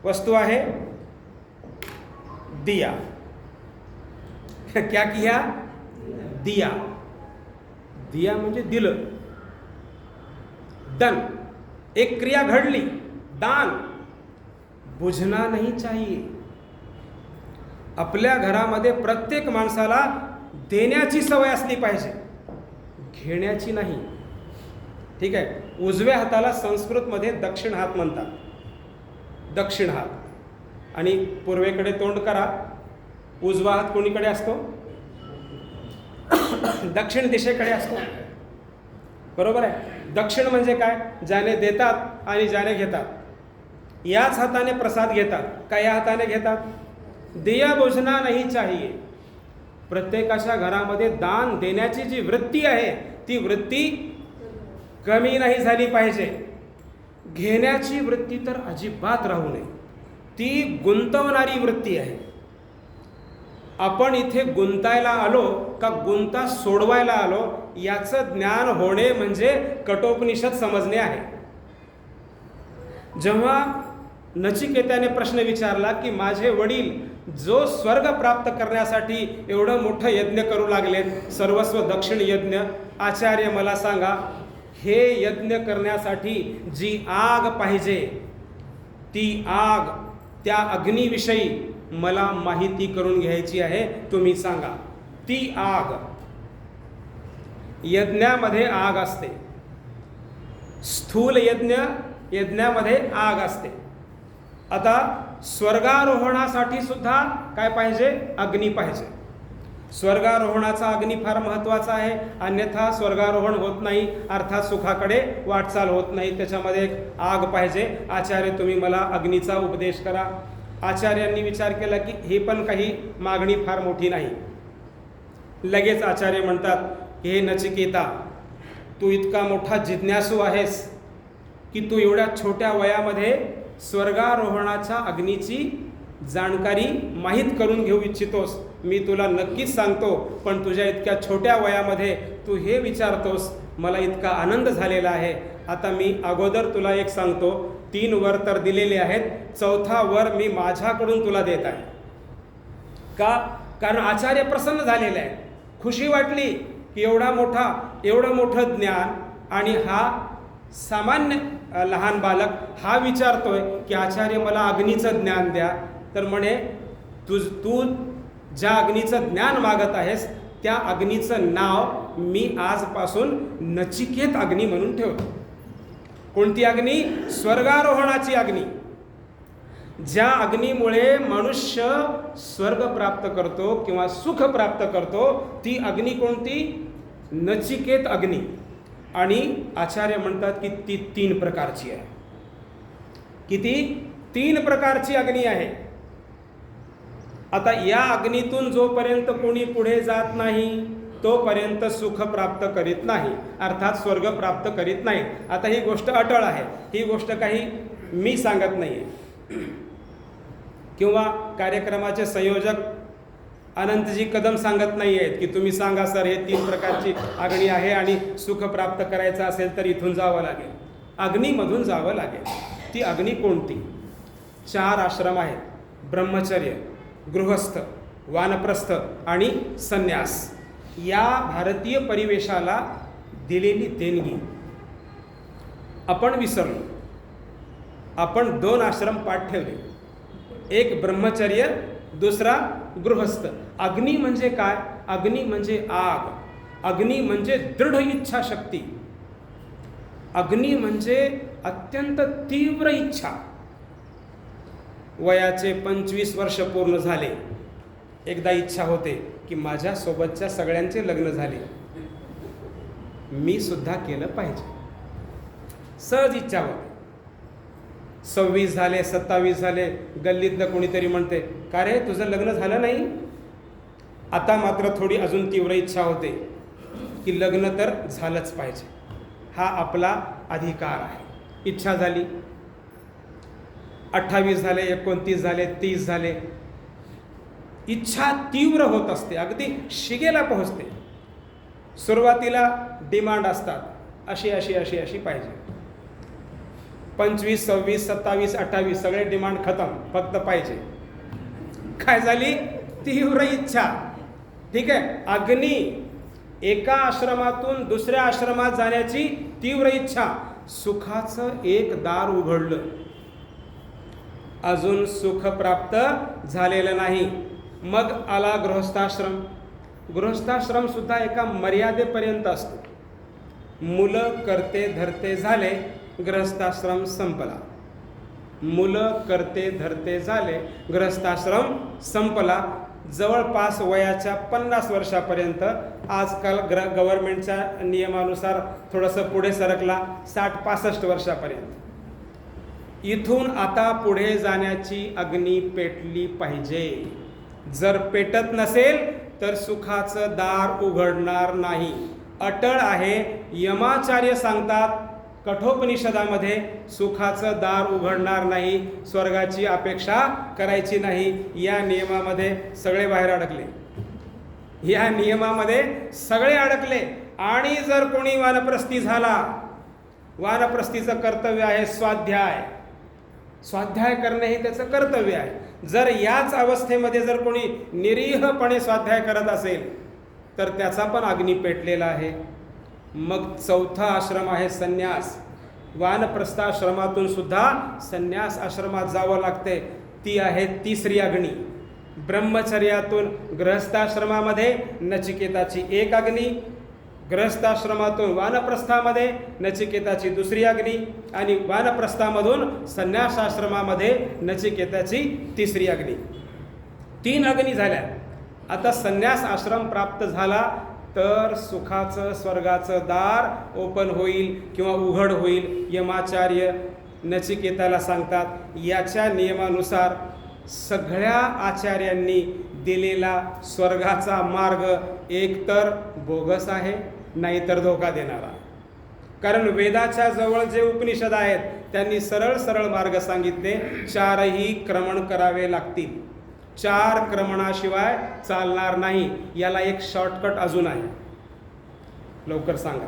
वस्तू आहे दिया. क्या किया? दिया. दिया म्हणजे दिलं, दन. एक क्रिया घडली, दान. बुझना नहीं चाहिए. आपल्या घरामध्ये प्रत्येक माणसाला देण्याची सवय असली पाहिजे, घेण्याची नाही. ठीक आहे. उजव्या हाताला संस्कृतमध्ये दक्षिण हात म्हणतात. दक्षिण हात. आणि पूर्वेकडे तोंड करा. उजवा हात कोणीकडे असतो? दक्षिण दिशेकडे असतो. बरोबर आहे. दक्षिण म्हणजे काय? ज्याने देतात आणि ज्याने घेतात. याच हाताने प्रसाद घेतात का या हाताने घेतात? दिया बुझना नहीं चाहिए. प्रत्येकाच्या घरामध्ये दान देण्याची जी वृत्ती आहे ती वृत्ती कमी नाही झाली पाहिजे. घेण्याची वृत्ती तर अजिबात राहू नये. ती गुंतवणारी वृत्ती आहे. आपण इथे गुंतायला आलो का गुंता सोडवायला आलो याचं ज्ञान होणे म्हणजे कठोपनिषद समजणे आहे. जेव्हा नचिकेताने प्रश्न विचारला की माझे वडील जो स्वर्ग प्राप्त करण्यासाठी एवढं मोठं यज्ञ करू लागलेत, सर्वस्व दक्षिण यज्ञ, आचार्य मला सांगा, हे यज्ञ करण्यासाठी जी आग पाहिजे ती आग, त्या अग्नीविषयी मला माहिती करून घ्यायची आहे, तुम्ही सांगा. ती आग, यज्ञामध्ये आग असते. स्थूल यज्ञामध्ये आग असते. आता स्वर्गारोहणासाठी सुद्धा काय पाहिजे? अग्नी पाहिजे. स्वर्गारोहणाचा अग्नी फार महत्त्वाचा आहे, अन्यथा स्वर्गारोहण होत नाही, अर्थात सुखाकडे वाटचाल होत नाही. त्याच्यामध्ये एक आग पाहिजे. आचार्य तुम्ही मला अग्नीचा उपदेश करा. आचार्यांनी विचार केला की हे पण काही मागणी फार मोठी नाही. लगेच आचार्य म्हणतात की हे नचिकेता, तू इतका मोठा जिज्ञासू आहेस की तू एवढ्या छोट्या वयामध्ये स्वर्गारोहणाच्या अग्नीची जाणकारी माहीत करून घेऊ इच्छितोस. मी तुला नक्कीच सांगतो, पण तुझ्या इतक्या छोट्या वयामध्ये तू हे विचारतोस, मला इतका आनंद झालेला आहे. आता मी अगोदर तुला एक सांगतो, 3 वर तर दिलेले आहेत, 4था वर मी माझ्याकडून तुला देत आहे. का? कारण आचार्य प्रसन्न झालेले आहे. खुशी वाटली की एवढं मोठं ज्ञान, आणि हा सामान्य लहान बालक हा विचारतोय की आचार्य मला अग्नीचं ज्ञान द्या. तर म्हणे तू ज्या अग्नीचं ज्ञान मागत आहेस त्या अग्नीचं नाव मी आजपासून नचिकेत अग्नी म्हणून ठेवतो. कोणती अग्नी? स्वर्गारोहणाची अग्नी. ज्या अग्नीमुळे मनुष्य स्वर्ग प्राप्त करतो किंवा सुख प्राप्त करतो, ती अग्नी कोणती? नचिकेत अग्नी. आणि आचार्य म्हणतात की ती 3 प्रकारची आहे. किती? 3 प्रकारची अग्नी आहे. आता या अग्नीतून जोपर्यंत कोणी पुढे जात नाही तोपर्यंत सुख प्राप्त करीत नाही, अर्थात स्वर्ग प्राप्त करीत नाही. आता ही गोष्ट अटळ आहे, ही गोष्ट काही मी सांगत नाही आहे किंवा कार्यक्रमाचे संयोजक अनंतजी कदम सांगत नाही आहेत की तुम्ही सांगा सर हे 3 प्रकारची अग्नी आहे आणि सुख प्राप्त करायचं असेल तर इथून जावं लागेल, अग्नीमधून जावं लागेल. ती अग्नी कोणती? 4 आश्रम आहेत: ब्रह्मचर्य, गृहस्थ, वानप्रस्थ आणि संन्यास. या भारतीय परिवेशाला दिलेली देणगी आपण विसरलो. आपण 2 आश्रम पाठ ठेवले, एक ब्रह्मचर्य, दुसरा गृहस्थ. अग्नी म्हणजे काय? अग्नी म्हणजे आग, अग्नी म्हणजे दृढ इच्छाशक्ती, अग्नी म्हणजे अत्यंत तीव्र इच्छा. वयाचे 25 वर्ष पूर्ण झाले, एकदा इच्छा होते की माझ्या सोबतच्या सगळ्यांचे लग्न झाले, मी सुद्धा केलं पाहिजे. सहज इच्छा होते. 26 झाले, 27 झाले, गल्लीतलं कोणीतरी म्हणते का रे तुझं लग्न झालं नाही? आता मात्र थोडी अजून तीव्र इच्छा होते की लग्न तर झालंच पाहिजे. हा आपला अधिकार आहे. इच्छा झाली, 28 झाले, 29 झाले, 30 झाले, इच्छा तीव्र होत असते, अगदी शिगेला पोहोचते. सुरुवातीला डिमांड असतात, अशी अशी अशी अशी पाहिजे. 25, 26, 27, 28 सगळे डिमांड खतम, फक्त पाहिजे. काय झाली? तीव्र इच्छा. ठीक आहे, अग्नी, एका आश्रमातून दुसऱ्या आश्रमात जाण्याची तीव्र इच्छा. सुखाचं एक दार उघडलं, अजून सुख प्राप्त झालेलं नाही. मग आला गृहस्थाश्रम. गृहस्थाश्रम सुद्धा एका मर्यादेपर्यंत असतो. मुलं करते धरते झाले, गृहस्थाश्रम संपला. मुलं करते धरते झाले, गृहस्थाश्रम संपला. जवळपास वयाच्या 50 वर्षापर्यंत, आजकाल गव्हर्नमेंटच्या नियमानुसार थोडंसं पुढे सरकला, 60-65 वर्षापर्यंत. इथून आता पुढे जाण्याची अग्नी पेटली पाहिजे. जर पेटत नसेल तर सुखाचं दार उघडणार नाही. अटळ आहे. यमाचार्य सांगतात कठोपनिषदामध्ये, सुखाचं दार उघडणार नाही, स्वर्गाची अपेक्षा करायची नाही. या नियमामध्ये सगळे बाहेर अडकले, या नियमामध्ये सगळे अडकले. आणि जर कोणी वानप्रस्थी झाला, वानप्रस्थीचं कर्तव्य आहे स्वाध्याय, स्वाध्याय करणे हे त्याचं कर्तव्य आहे. जर याच अवस्थेमध्ये जर कोणी निरीहपणे स्वाध्याय करत असेल तर त्याचा पण अग्नी पेटलेला आहे. मग 4था आश्रम आहे संन्यास. वानप्रस्थाश्रमातून सुद्धा संन्यास आश्रमात जावं लागते, ती आहे 3री अग्नी. ब्रह्मचर्यातून गृहस्थाश्रमामध्ये नचिकेताची एक अग्नी, गृहस्थाश्रमातून वानप्रस्थामध्ये नचिकेताची 2री अग्नी, आणि वानप्रस्थामधून संन्यासाश्रमामध्ये नचिकेताची 3री अग्नी. 3 अग्नी झाल्या. आता संन्यास आश्रम प्राप्त झाला तर सुखाचं स्वर्गाचं दार ओपन होईल किंवा उघड होईल. यमाचार्य नचिकेताला सांगतात याच्या नियमानुसार सगळ्या आचार्यांनी दिलेला स्वर्गाचा मार्ग एकतर बोगस आहे, नाहीतर धोका देणारा. कारण वेदाच्या जवळ जे उपनिषद आहेत त्यांनी सरळ सरळ मार्ग सांगितले. 4ही क्रमण करावे लागतील. 4 क्रमणाशिवाय चालणार नाही. याला एक शॉर्टकट अजून आहे. लवकर सांगा.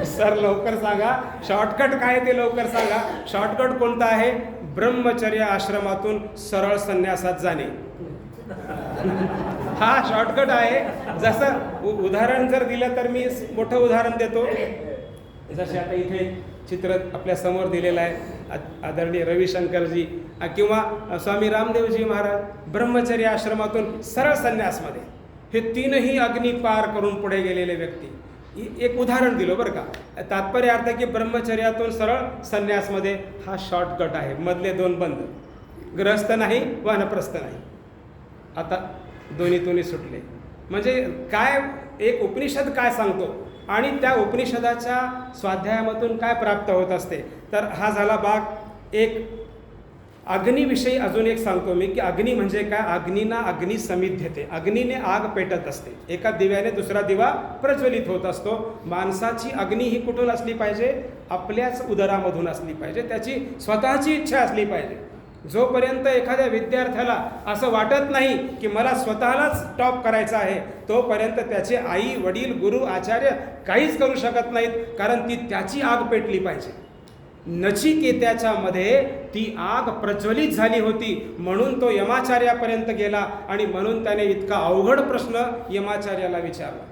सर लवकर सांगा. शॉर्टकट काय ते लवकर सांगा. शॉर्टकट कोणता आहे? ब्रह्मचर्य आश्रमातून सरळ संन्यासात जाणे. हा शॉर्टकट आहे. जसं उदाहरण जर दिलं तर मी मोठं उदाहरण देतो. जसे आता इथे चित्र आपल्या समोर दिलेलं आहे. आदरणीय रविशंकरजी किंवा स्वामी रामदेवजी महाराज ब्रह्मचर्य आश्रमातून सरळ संन्यासमध्ये, हे 3ही अग्नी पार करून पुढे गेलेले व्यक्ती. एक उदाहरण दिलं बरं का. तात्पर्य अर्थ की ब्रह्मचर्यातून सरळ संन्यासमध्ये हा शॉर्टकट आहे. मधले 2 बंद. ग्रहस्थ नाही, वानप्रस्थ नाही. आता दोन्ही सुटले. म्हणजे काय एक उपनिषद काय सांगतो आणि त्या उपनिषदाच्या स्वाध्यायामधून काय प्राप्त होत असते. तर हा झाला भाग एक. अग्नीविषयी अजून एक सांगतो मी की अग्नी म्हणजे काय. अग्नीना अग्नी समिध्यते. अग्नीने आग पेटत असते. एका दिव्याने दुसरा दिवा प्रज्वलित होत असतो. माणसाची अग्नी ही कुठून असली पाहिजे? आपल्याच उदरामधून असली पाहिजे. त्याची स्वतःची इच्छा असली पाहिजे. जोपर्यंत एखाद्या विद्यार्थ्याला असं वाटत नाही की मला स्वतःलाच टॉप करायचं आहे, तोपर्यंत त्याचे आई वडील गुरु आचार्य काहीच करू शकत नाहीत. कारण ती त्याची आग पेटली पाहिजे. नचिकेत्याच्या मध्ये ती आग प्रज्वलित झाली होती म्हणून तो यमाचार्यापर्यंत गेला आणि म्हणून त्याने इतका अवघड प्रश्न यमाचार्याला विचारला.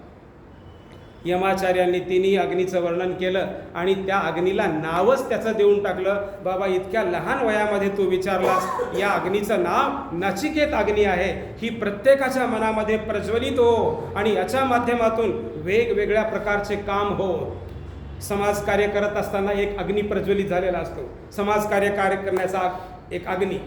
यमाचार्यांनी 3ही अग्नीचं वर्णन केलं आणि त्या अग्नीला नावच त्याचं देऊन टाकलं. बाबा इतक्या लहान वयामध्ये तू विचारलास. या अग्नीचं नाव नचिकेत अग्नी आहे. ही प्रत्येकाच्या मनामध्ये प्रज्वलित हो आणि याच्या माध्यमातून वेगवेगळ्या प्रकारचे काम हो. समाजकार्य करत असताना एक अग्नी प्रज्वलित झालेला असतो. समाजकार्य करण्याचा एक अग्नी.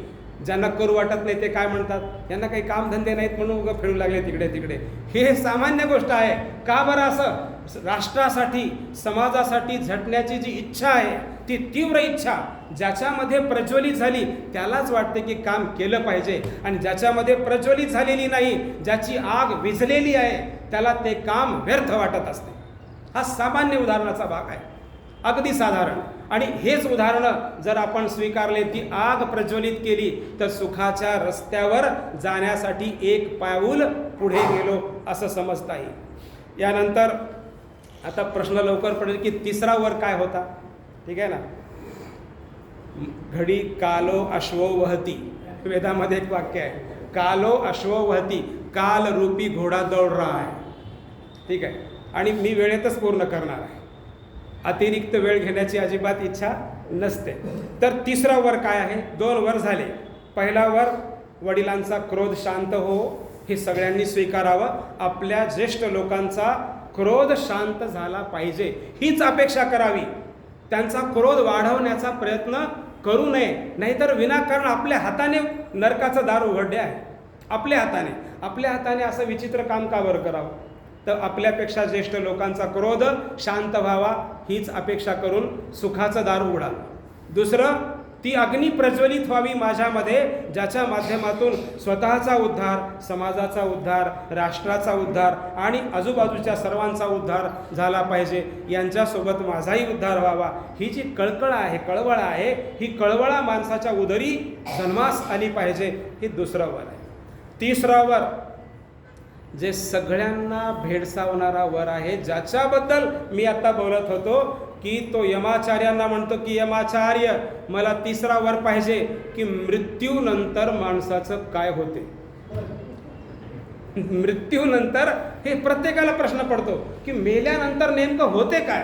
ज्यांना करू वाटत नाही ते काय म्हणतात? यांना काही कामधंदे नाहीत म्हणून उगा फिरू लागले तिकडे तिकडे. हे सामान्य गोष्ट आहे. का बरं असं? राष्ट्रासाठी समाजासाठी झटण्याची जी इच्छा आहे ती तीव्र इच्छा ज्याच्यामध्ये प्रज्वलित झाली त्यालाच वाटते की काम केलं पाहिजे. आणि ज्याच्यामध्ये प्रज्वलित झालेली नाही, ज्याची आग विझलेली आहे, त्याला ते काम व्यर्थ वाटत असते. हा सामान्य उदाहरणाचा भाग आहे. अगदी साधारण. आणि हेच उदाहरणं जर आपण स्वीकारले, ती आग प्रज्वलित केली तर सुखाच्या रस्त्यावर जाण्यासाठी एक पाऊल पुढे गेलो असं समजता येईल. यानंतर आता प्रश्न लवकर पडेल की 3रा वर काय होता. ठीक आहे ना. घडी कालो अश्वो वहती. वेदामध्ये एक वाक्य आहे, कालो अश्वो वहती. काल रूपी घोडा दौड रहा है. ठीक आहे. आणि मी वेळेतच पूर्ण करणार आहे. अतिरिक्त वेळ घेण्याची अजिबात इच्छा नसते. तर 3रा वर काय आहे? 2 वर झाले. पहिला वर वडिलांचा क्रोध शांत हो, हे सगळ्यांनी स्वीकारावं. आपल्या ज्येष्ठ लोकांचा क्रोध शांत झाला पाहिजे हीच अपेक्षा करावी. त्यांचा क्रोध वाढवण्याचा प्रयत्न करू नये. नाहीतर विनाकारण आपल्या हाताने नरकाचं दार उघडले आहे. आपल्या हाताने असं विचित्र काम का बरं करावं? तर आपल्यापेक्षा ज्येष्ठ लोकांचा क्रोध शांत व्हावा हीच अपेक्षा करून सुखाचं दार उघडा. दुसरं, ती अग्नी प्रज्वलित व्हावी माझ्यामध्ये, ज्याच्या माध्यमातून स्वतःचा उद्धार, समाजाचा उद्धार, राष्ट्राचा उद्धार आणि आजूबाजूच्या सर्वांचा उद्धार झाला पाहिजे. यांच्यासोबत माझाही उद्धार व्हावा ही जी कळवळ आहे, ही कळवळा माणसाच्या उदरी जन्मास आली पाहिजे. हे 2रं वर आहे. 3रा वर जे सगळ्यांना भेडसावणारा वर आहे, ज्याच्याबद्दल मी आता बोलत होतो की तो यमाचार्यांना म्हणतो की यमाचार्य मला 3रा वर पाहिजे की मृत्यूनंतर माणसाचं काय होते. मृत्यूनंतर हे प्रत्येकाला प्रश्न पडतो की मेल्यानंतर नेमकं होते काय,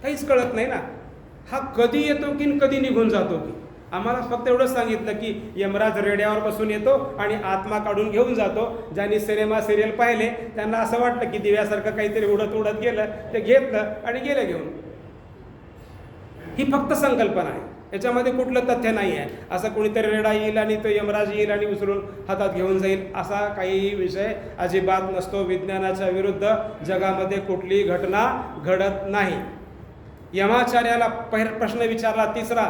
काहीच कळत नाही ना. हा कधी येतो की कधी निघून जातो की. आम्हाला फक्त एवढंच सांगितलं की यमराज रेड्यावर बसून येतो आणि आत्मा काढून घेऊन जातो. ज्यांनी सिनेमा सिरियल पाहिले त्यांना असं वाटलं की दिव्यासारखं काहीतरी उडत उडत गेलं, ते घेतलं आणि गेलं घेऊन. ही फक्त संकल्पना आहे. याच्यामध्ये कुठलं तथ्य नाही आहे. असं कोणीतरी रेडा येईल आणि तो यमराज येईल आणि उचलून हातात घेऊन जाईल असा काही विषय अजिबात नसतो. विज्ञानाच्या विरुद्ध जगामध्ये कुठलीही घटना घडत नाही. यमाचार्याला प्रश्न विचारला 3रा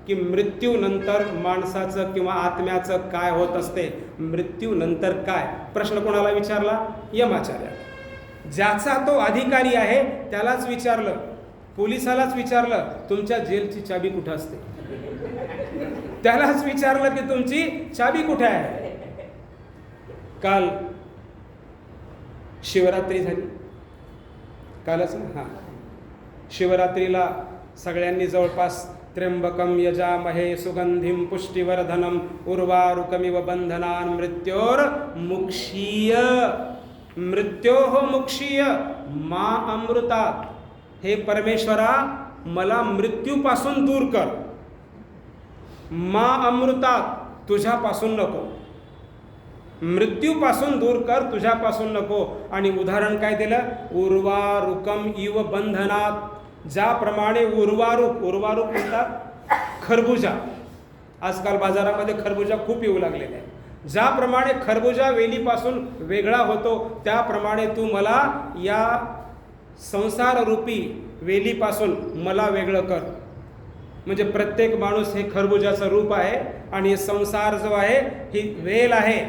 की मृत्यूनंतर माणसाचं किंवा आत्म्याचं काय होत असते, मृत्यूनंतर काय, प्रश्न कोणाला विचारला? यमाचार्य. ज्याचा तो अधिकारी आहे त्यालाच विचारलं, पोलिसालाच विचारलं तुमच्या जेलची चाबी कुठं असते, त्यालाच विचारलं की तुमची चाबी कुठे आहे. काल शिवरात्री झाली, कालच ना, हां, शिवरात्रीला सगळ्यांनी जवळपास त्र्यंबकम यजामहे सुगंधिम पुष्टिवर्धनम उर्वारुकमिव बंधनान मृत्योर्मुक्षीय मृत्योः मुक्षीय मा अमृतात. हे परमेश्वरा मला मृत्यूपासून दूर कर, मा अमृतात तुझ्यापासून नको, मृत्यूपासून दूर कर, तुझ्यापासून नको. आणि उदाहरण काय दिलं? उर्वारुकम इव बंधनात. ज्याप्रमाणे उर्वारुक म्हणतात खरबुजा, आजकाल बाजारामध्ये खरबुजा खूप येऊ लागलेला आहे. ज्याप्रमाणे खरबुजा वेलीपासून वेगळा होतो त्याप्रमाणे तू मला या संसाररूपी वेलीपासून मला वेगळं कर. म्हणजे प्रत्येक माणूस हे खरबुजाचं रूप आहे आणि संसार जो आहे ही वेल आहे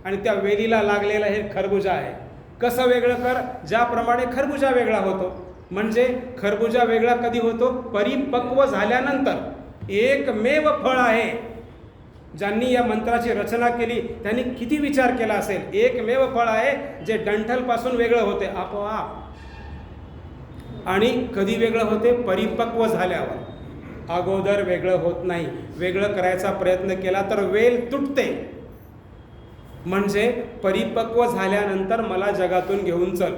आणि त्या वेलीला लागलेला हे खरबुजा आहे. कसं वेगळं कर? ज्याप्रमाणे खरबुजा वेगळा होतो. म्हणजे खरबुजा वेगळा कधी होतो? परिपक्व झाल्यानंतर. एकमेव फळ आहे. ज्यांनी या मंत्राची रचना केली त्यांनी किती विचार केला असेल. एकमेव फळ आहे जे डंठलपासून वेगळं होते आपोआप. आणि कधी वेगळं होते? परिपक्व झाल्यावर. अगोदर वेगळं होत नाही. वेगळं करायचा प्रयत्न केला तर वेल तुटते. म्हणजे परिपक्व झाल्यानंतर मला जगातून घेऊन चल,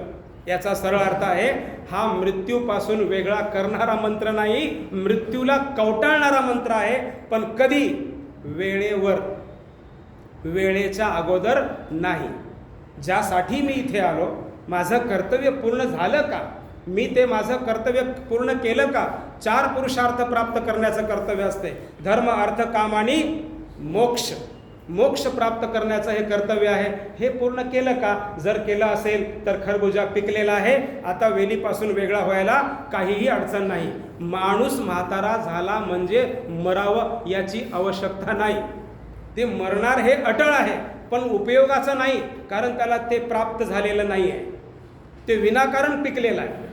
याचा सरळ अर्थ आहे हा मृत्यूपासून वेगळा करणारा मंत्र नाही, मृत्यूला कवटाळणारा मंत्र आहे. पण कधी? वेळेवर, वेळेच्या अगोदर नाही. ज्यासाठी मी इथे आलो, माझं कर्तव्य पूर्ण झालं का? मी ते माझं कर्तव्य पूर्ण केलं का? 4 पुरुषार्थ प्राप्त करण्याचं कर्तव्य असते. धर्म, अर्थ, काम आणि मोक्ष. मोक्ष प्राप्त करण्याचं हे कर्तव्य आहे. हे पूर्ण केलं का? जर केलं असेल तर खरबुजा पिकलेला आहे. आता वेलीपासून वेगळा व्हायला काहीही अडचण नाही. माणूस म्हातारा झाला म्हणजे मरावं याची आवश्यकता नाही. ते मरणार हे अटळ आहे, पण उपयोगाचं नाही, कारण त्याला ते प्राप्त झालेलं नाही आहे. ते विनाकारण पिकलेलं आहे.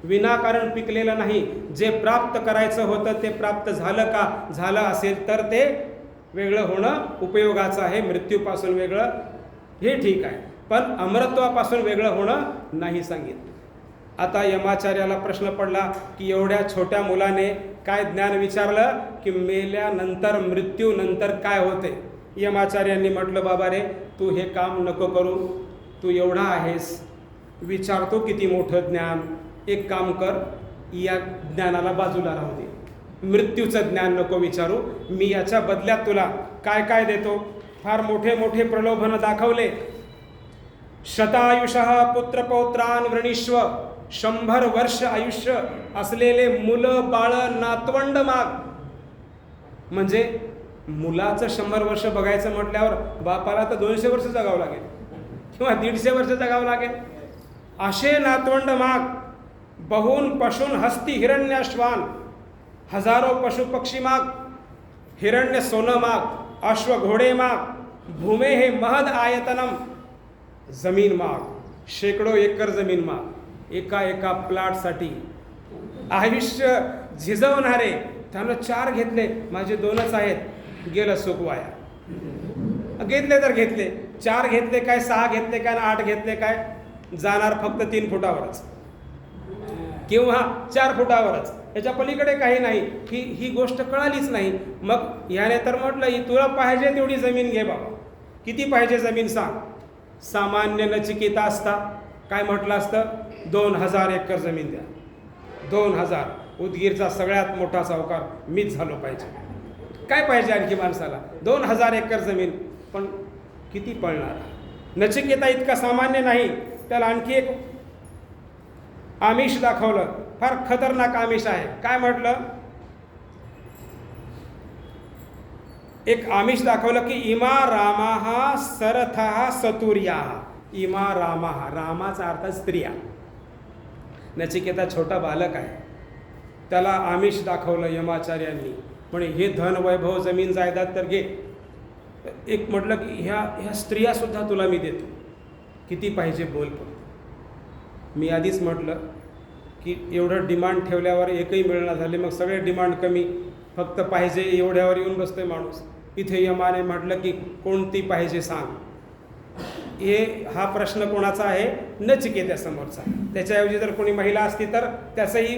विनाकारण पिकलेलं नाही. जे प्राप्त करायचं होतं ते प्राप्त झालं का? झालं असेल तर ते वेगळं होणं उपयोगाचं आहे. मृत्यूपासून वेगळं हे ठीक आहे, पण अमरत्वापासून वेगळं होणं नाही सांगितलं. आता यमाचार्याला प्रश्न पडला की एवढ्या छोट्या मुलाने काय ज्ञान विचारलं की मेल्यानंतर, मृत्यूनंतर काय होते. यमाचार्यांनी म्हटलं, बाबा रे, तू हे काम नको करू. तू एवढा आहेस, विचारतो किती मोठं ज्ञान. एक काम कर, या ज्ञानाला बाजूला राहू दे. मृत्यूचं ज्ञान नको विचारू. मी याच्या बदल्यात तुला काय काय देतो. फार मोठे मोठे प्रलोभन दाखवले. शतायुषः पुत्रपौत्रान वृणीष्व. 100 वर्ष आयुष्य असलेले मुलं, बाळ, नातवंड माग. म्हणजे मुलाचं 100 वर्ष बघायचं म्हटल्यावर बापाला तर 200 वर्ष जगावं लागेल किंवा 150 वर्ष जगावं लागेल. असे नातवंड माग. बहुन पशून हस्ती हिरण्याश्वान. हजारो पशु पक्षी माग. हिरण्य सोनं माग. अश्व घोडे माग. भूमे हे महद आयतनम. जमीन माग. शेकडो एकर जमीन माग. एका एका प्लॉटसाठी. आयुष्य झिजवणारे. त्यानं 4 घेतले, माझे 2च आहेत. गेलं सुख वाया. घेतले तर घेतले. 4 घेतले काय, 6 घेतले काय, 8 घेतले काय, जाणार फक्त 3 फुटावरच किंवा 4 फुटावरच. याच्या पलीकडे काही नाही. ही गोष्ट कळालीच नाही. मग याने तर म्हटलं, तुला पाहिजे तेवढी जमीन घे बाबा. किती पाहिजे जमीन सांग. सामान्य नचिकेता असता काय म्हटलं असतं? 2000 एकर जमीन द्या. 2000. उदगीरचा सगळ्यात मोठा सावकार मीच झालो पाहिजे. काय पाहिजे आणखी माणसाला? 2000 एकर जमीन. पण किती पळणार? नचिकेता इतका सामान्य नाही. त्याला आणखी एक आमिष दाखवलं. फार खतरनाक आमिष आहे. काय म्हटलं? एक आमिष दाखवलं की इमा रामाहा सरथहा सतुर्याः. इमा रामाहा, रामाचा अर्थ स्त्रिया. नचिकेता छोटा बालक आहे. त्याला आमिष दाखवलं यमाचार्यांनी. म्हणे हे धन वैभव जमीन जायदाद तर घे. एक म्हटलं की ह्या स्त्रियासुद्धा तुला मी देतो, किती पाहिजे बोल. पण मी आधीच म्हटलं की एवढं डिमांड ठेवल्यावर एकही मिळणार झाले, मग सगळे डिमांड कमी, फक्त पाहिजे एवढ्यावर येऊन बसतोय माणूस. इथे यमाने म्हटलं की कोणती पाहिजे सांग. हा प्रश्न कोणाचा आहे? नचिकेतासमोरचा. त्याच्याऐवजी जर कोणी महिला असती तर त्याचंही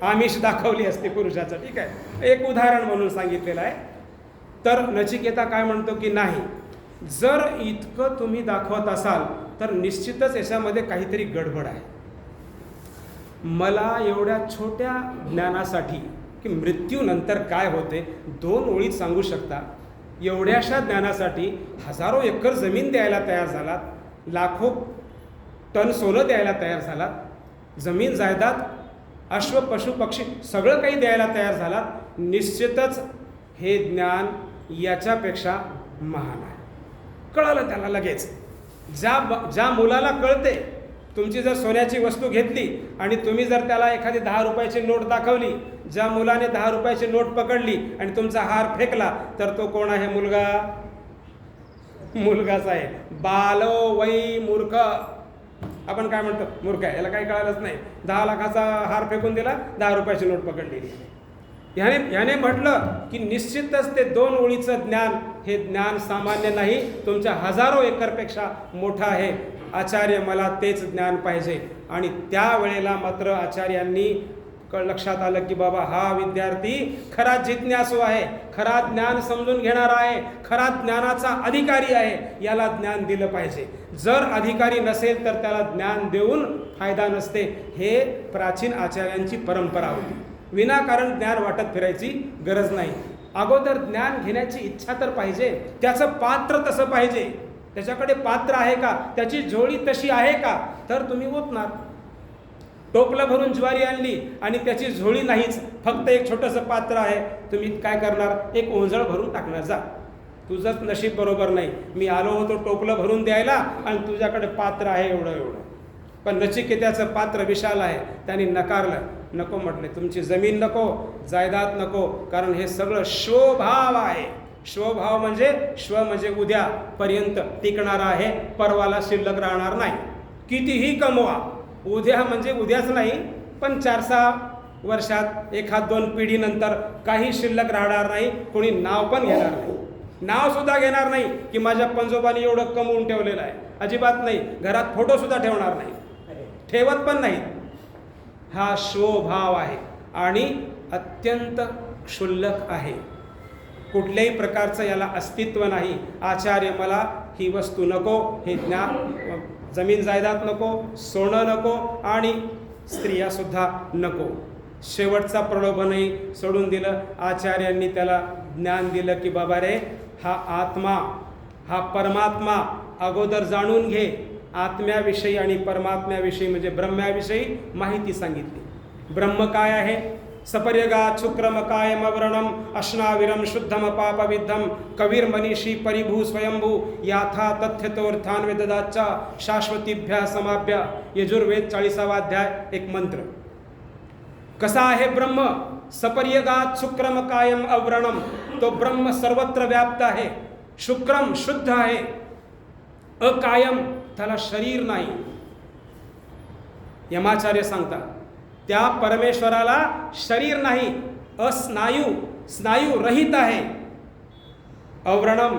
आमिष दाखवली असते पुरुषाचं. ठीक आहे, एक उदाहरण म्हणून सांगितलेलं आहे. तर नचिकेता काय म्हणतो की नाही, जर इतकं तुम्ही दाखवत असाल तर निश्चितच याच्यामध्ये काहीतरी गडबड आहे. मला एवढ्या छोट्या ज्ञानासाठी की मृत्यूनंतर काय होते 2 ओळीत सांगू शकता, एवढ्याशा ज्ञानासाठी हजारो एकर जमीन द्यायला तयार झालात, लाखो टन सोनं द्यायला तयार झालात, जमीन जायदाद अश्व पशु पक्षी सगळं काही द्यायला तयार झालात. निश्चितच हे ज्ञान याच्यापेक्षा महान आहे. कळलं त्याला लगेच. ज्या मुलाला कळते, तुमची जर सोन्याची वस्तू घेतली आणि तुम्ही जर त्याला एखादी 10 रुपयाची नोट दाखवली, ज्या मुलाने 10 रुपयाची नोट पकडली आणि तुमचा हार फेकला, तर तो कोण आहे? मुलगाच आहे. बालो वै मूर्ख. आपण काय म्हणतो? मूर्ख आहे, याला काही कळालंच नाही. 10 लाखाचा हार फेकून दिला, 10 रुपयाची नोट पकडलेली. ह्याने म्हटलं की निश्चितच ते 2 ओळीचं ज्ञान हे ज्ञान सामान्य नाही, तुमच्या हजारो एकरपेक्षा मोठं आहे. आचार्य, मला तेच ज्ञान पाहिजे. आणि त्यावेळेला मात्र आचार्यांनी लक्षात आलं की बाबा हा विद्यार्थी खरा जिज्ञासू आहे, खरा ज्ञान समजून घेणारा आहे, खरा ज्ञानाचा अधिकारी आहे, याला ज्ञान दिलं पाहिजे. जर अधिकारी नसेल तर त्याला ज्ञान देऊन फायदा नसते. हे प्राचीन आचार्यांची परंपरा होती. विनाकारण ज्ञान वाटत फिरायची गरज नाही. अगोदर ज्ञान घेण्याची इच्छा तर पाहिजे, त्याचं पात्र तसं पाहिजे, त्याच्याकडे पात्र आहे का, त्याची झोळी तशी आहे का, तर तुम्ही ओतणार. टोपलं भरून ज्वारी आणली आणि त्याची झोळी नाहीच, फक्त एक छोटंसं पात्र आहे, तुम्ही काय करणार? एक ओंजळ भरून टाकणार. जा, तुझंच नशीब बरोबर नाही. मी आलो होतो टोपलं भरून द्यायला आणि तुझ्याकडे पात्र आहे एवढं. पण नचिकेताचं पात्र विशाल आहे, त्यांनी नकारलं. नको म्हटले, तुमची जमीन नको, जायदाद नको, कारण हे सगळं स्वभाव आहे. स्वभाव म्हणजे म्हणजे उद्यापर्यंत टिकणारा आहे, परवाला शिल्लक राहणार नाही. कितीही कमवा, उद्या म्हणजे उद्याच नाही, पण 4-6 वर्षात 1-2 पिढीनंतर काही शिल्लक राहणार नाही. कोणी नाव पण घेणार नाही, नाव सुद्धा घेणार नाही की माझ्या पंजोबाने एवढं कमवून ठेवलेलं आहे. अजिबात नाही. घरात फोटो सुद्धा ठेवणार नाही, ठेवत पण नाही. हा स्वभाव आहे आणि अत्यंत क्षुल्लक आहे. कुठल्याही प्रकारचं याला अस्तित्व नाही. आचार्य, मला ही वस्तू नको, हे ज्ञान, जमीन जायदाद नको, सोनं नको आणि स्त्रियासुद्धा नको. शेवटचा प्रलोभनही सोडून दिलं. आचार्यांनी त्याला ज्ञान दिलं की बाबा रे, हा आत्मा, हा परमात्मा अगोदर जाणून घे. आत्म्याविषयी आणि परमात्म्याविषयी म्हणजे ब्रह्म्याविषयी माहिती सांगितली. ब्रह्म काय आहे? सपर्यगात शुक्रम कायम अवरणम अश्नाविरम शुद्धम पापविद्धम कविर्मनीषी परिभू स्वयंभू याथा तथ्यतोर्थान्वेददाचा शाश्वतीभ्या समाभ्या. यजुर्वेद 40वा अध्याय, एक मंत्र. कसा आहे ब्रह्म? सपर्यगात शुक्रम कायम अवरणम. तो ब्रह्म सर्वत्र व्याप्त आहे. शुक्रम शुद्ध आहे, अकायम त्याला शरीर नाही. यमाचार्य सांगतात त्या परमेश्वराला शरीर नाही, स्नायू रहित आहे. अव्रणम,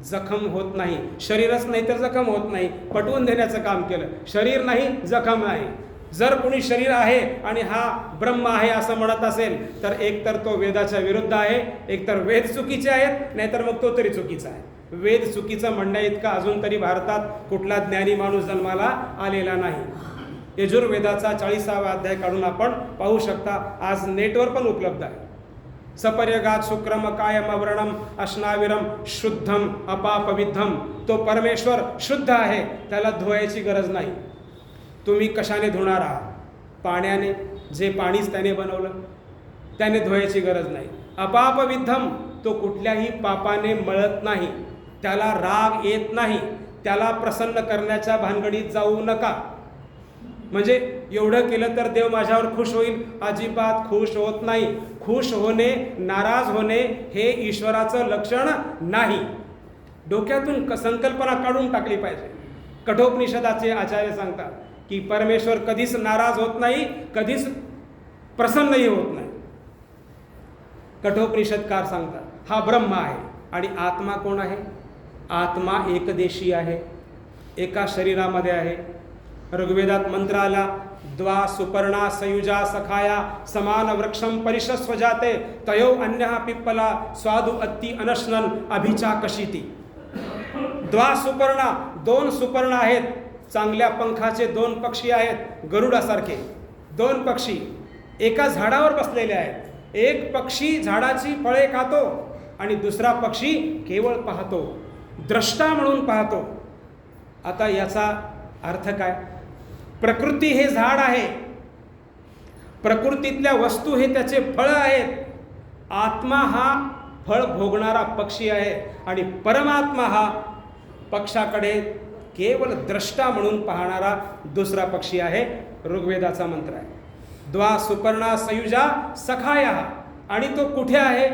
जखम होत नाही. शरीरच नाही तर जखम होत नाही. पटवून देण्याचं काम केलं. शरीर नाही, जखम नाही. जर कोणी शरीर आहे आणि हा ब्रह्म आहे असं म्हणत असेल तर एकतर तो वेदाच्या विरुद्ध आहे, एकतर वेद चुकीचे आहेत, नाहीतर मग तो तरी चुकीचा आहे. वेद चुकीचं म्हणण्या इतका अजून तरी भारतात कुठला ज्ञानी माणूस जन्माला आलेला नाही. यजुर्वेदाचा 40वा अध्याय काढून आपण पाहू शकता. आज नेटवर पण उपलब्ध आहे. सपर्यगात शुक्रम कायम अवरणम अश्नाविरम शुद्धम अपापविद्धम. तो परमेश्वर शुद्ध आहे, त्याला धुवायची गरज नाही. तुम्ही कशाने धुणार आहात? पाण्याने. जे पाणीच त्याने बनवलं, त्याने धुवायची गरज नाही. अपापविद्धम, तो कुठल्याही पापाने मळत नाही, त्याला राग येत नाही. त्याला प्रसन्न करण्याच्या भानगडीत जाऊ नका. म्हणजे एवढं केलं तर देव माझ्यावर खुश होईल. अजिबात खुश होत नाही. खुश होणे, नाराज होणे हे ईश्वराचं लक्षण नाही. डोक्यातून संकल्पना काढून टाकली पाहिजे. कठोपनिषदाचे आचार्य सांगतात की परमेश्वर कधीच नाराज होत नाही, कधीच प्रसन्नही होत नाही. कठोपनिषदकार सांगतात हा ब्रह्म आहे. आणि आत्मा कोण आहे? आत्मा एकदेशी आहे, एका शरीरामध्ये आहे. ऋग्वेदात मंत्र आला, द्वा सुपर्णा सयुजा सखाया समान वृक्षम परिशस्व जाते तयो अन्यः पिप्पला स्वादु अत्ति अनशनन अभिचा कशीती. द्वा सुपर्णा, दोन सुपर्ण आहेत, चांगल्या पंखाचे दोन पक्षी आहेत, गरुडासारखे दोन पक्षी एका झाडावर बसलेले आहेत. एक पक्षी झाडाची फळे खातो आणि दुसरा पक्षी केवळ पाहतो, द्रष्टा म्हणून पाहतो. आता याचा अर्थ काय? प्रकृती हे झाड आहे, प्रकृतीतल्या वस्तू हे त्याचे फळं आहेत. आत्मा हा फळ भोगणारा पक्षी आहे आणि परमात्मा हा पक्षाकडे केवळ द्रष्टा म्हणून पाहणारा दुसरा पक्षी आहे. ऋग्वेदाचा मंत्र आहे, द्वा सुपर्णा सयुजा सखाया. आणि तो कुठे आहे?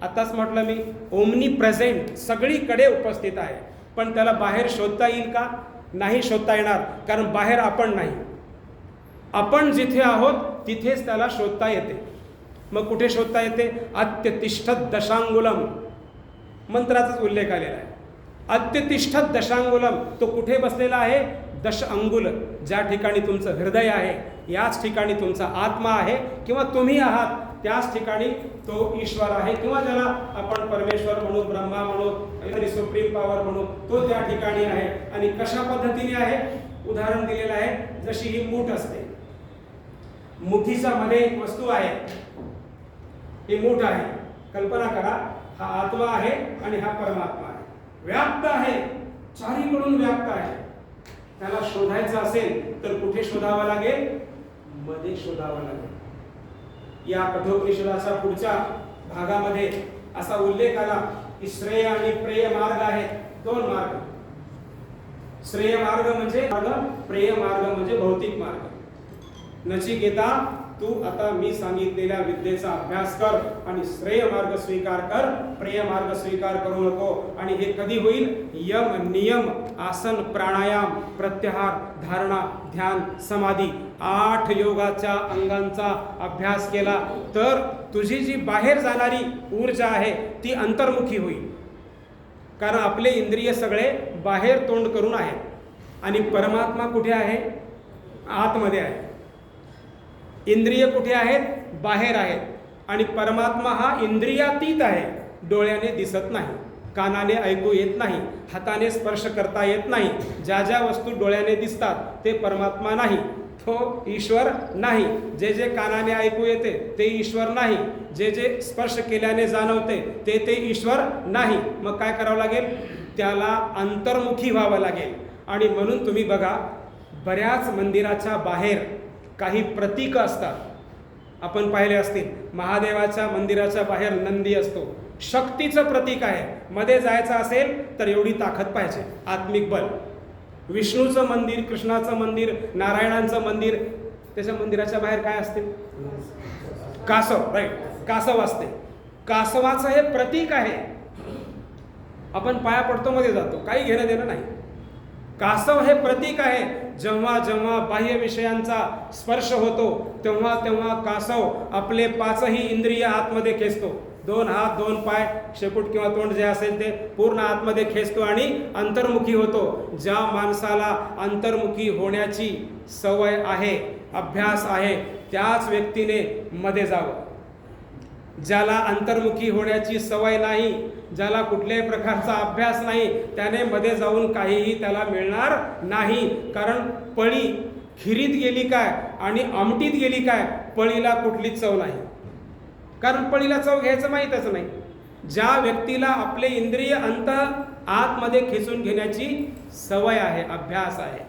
आताच म्हटलं मी, ओमनी प्रेझेंट, सगळीकडे उपस्थित आहे. पण त्याला बाहेर शोधता येईल का? नाही शोधता येणार, कारण बाहेर आपण नाही. आपण जिथे आहोत तिथेच त्याला शोधता येते. मग कुठे शोधता येते? अत्यतिष्ठत दशांगुलम, मंत्राचाच उल्लेख आलेला आहे. अत्यतिष्ठत दशांगुलम, तो कुठे बसलेला आहे? दश अंगुल, ज्या ठिकाणी तुमचं हृदय आहे याच ठिकाणी तुमचा आत्मा आहे किंवा तुम्ही आहात, त्याच ठिकाणी तो ईश्वर आहे किंवा ज्याला आपण परमेश्वर म्हणू, ब्रह्मा म्हणू, सुप्रीम पॉवर म्हणू, तो त्या ठिकाणी आहे. आणि कशा पद्धतीने आहे? उदाहरण दिलेलं आहे, जशी ही मूठ असते, मुठीच्या मध्ये एक वस्तू आहे, ही मूठ आहे. कल्पना करा, हा आत्मा आहे आणि हा परमात्मा आहे, व्याप्त आहे, चारीकडून व्याप्त आहे. त्याला शोधायचं असेल तर कुठे शोधावं लागेल? मध्ये शोधावं लागेल. या कठोपनिषदाच्या पुढच्या भागामध्ये असा उल्लेख आला की श्रेय आणि प्रेय मार्ग आहेत, दोन मार्ग. श्रेय मार्ग म्हणजे मार्ग, प्रेय मार्ग म्हणजे भौतिक मार्ग. नचिकेता, तू आता मी सांगितलेल्या विद्येचा अभ्यास कर आणि श्रेय मार्ग स्वीकार कर, प्रेय मार्ग स्वीकार करू नको. आणि हे कधी होईल? यम, नियम, आसन, प्राणायाम, प्रत्याहार, धारणा, ध्यान, समाधी, 8 योगाच्या अंगांचा अभ्यास केला तर तुझी जी बाहेर जाणारी ऊर्जा आहे ती अंतर्मुखी होईल. कारण आपले इंद्रिय सगळे बाहेर तोंड करून आहेत आणि परमात्मा कुठे आहे? आतमध्ये आहे. इंद्रिय कुठे आहेत? बाहेर आहेत. आणि परमात्मा हा इंद्रियातीत आहे, डोळ्याने दिसत नाही, कानाने ऐकू येत नाही, हाताने स्पर्श करता येत नाही. ज्या ज्या वस्तू डोळ्याने दिसतात ते परमात्मा नाही, तो ईश्वर नाही. जे जे कानाने ऐकू येते ते ईश्वर नाही, जे जे स्पर्श केल्याने जाणवते ते ते ईश्वर नाही. मग काय करावं लागेल? त्याला अंतर्मुखी व्हावं लागेल. आणि म्हणून तुम्ही बघा, बऱ्याच मंदिराच्या बाहेर काही प्रतीक असतात, आपण पाहिले असतील. महादेवाच्या मंदिराच्या बाहेर नंदी असतो, शक्तीचं प्रतीक आहे. मध्ये जायचं असेल तर एवढी ताकद पाहिजे, आत्मिक बल. विष्णूचं मंदिर, कृष्णाचं मंदिर, नारायणांचं मंदिर, त्याच्या मंदिराच्या बाहेर काय असते? कासव, राईट, कासव असते. कासवाचं हे प्रतीक आहे. आपण पाया पडतो, मध्ये जातो, काही घेणं देणं नाही. कासव हे प्रतीक आहे. जेव्हा जेव्हा बाह्य विषयांचा स्पर्श होतो तेव्हा तेव्हा कासव आपले 5ही इंद्रिय आतमध्ये खेचतो. 2 हात, 2 पाय, शेपूट किंवा तोंड जे असेल ते पूर्ण आतमध्ये खेचतो आणि अंतर्मुखी होतो. ज्या माणसाला अंतर्मुखी होण्याची सवय आहे, अभ्यास आहे, त्याच व्यक्तीने मध्ये जावं. ज्याला अंतर्मुखी होण्याची सवय नाही, ज्याला कुठल्याही प्रकारचा अभ्यास नाही, त्याने मध्ये जाऊन काहीही त्याला मिळणार नाही. कारण पळी खिरीत गेली काय आणि आमटीत गेली काय, पळीला कुठलीच चव नाही. कारण पळीला चव घ्यायचं माहीतच नाही. ज्या व्यक्तीला आपले इंद्रिय आतमध्ये खेचून घेण्याची सवय आहे, अभ्यास आहे,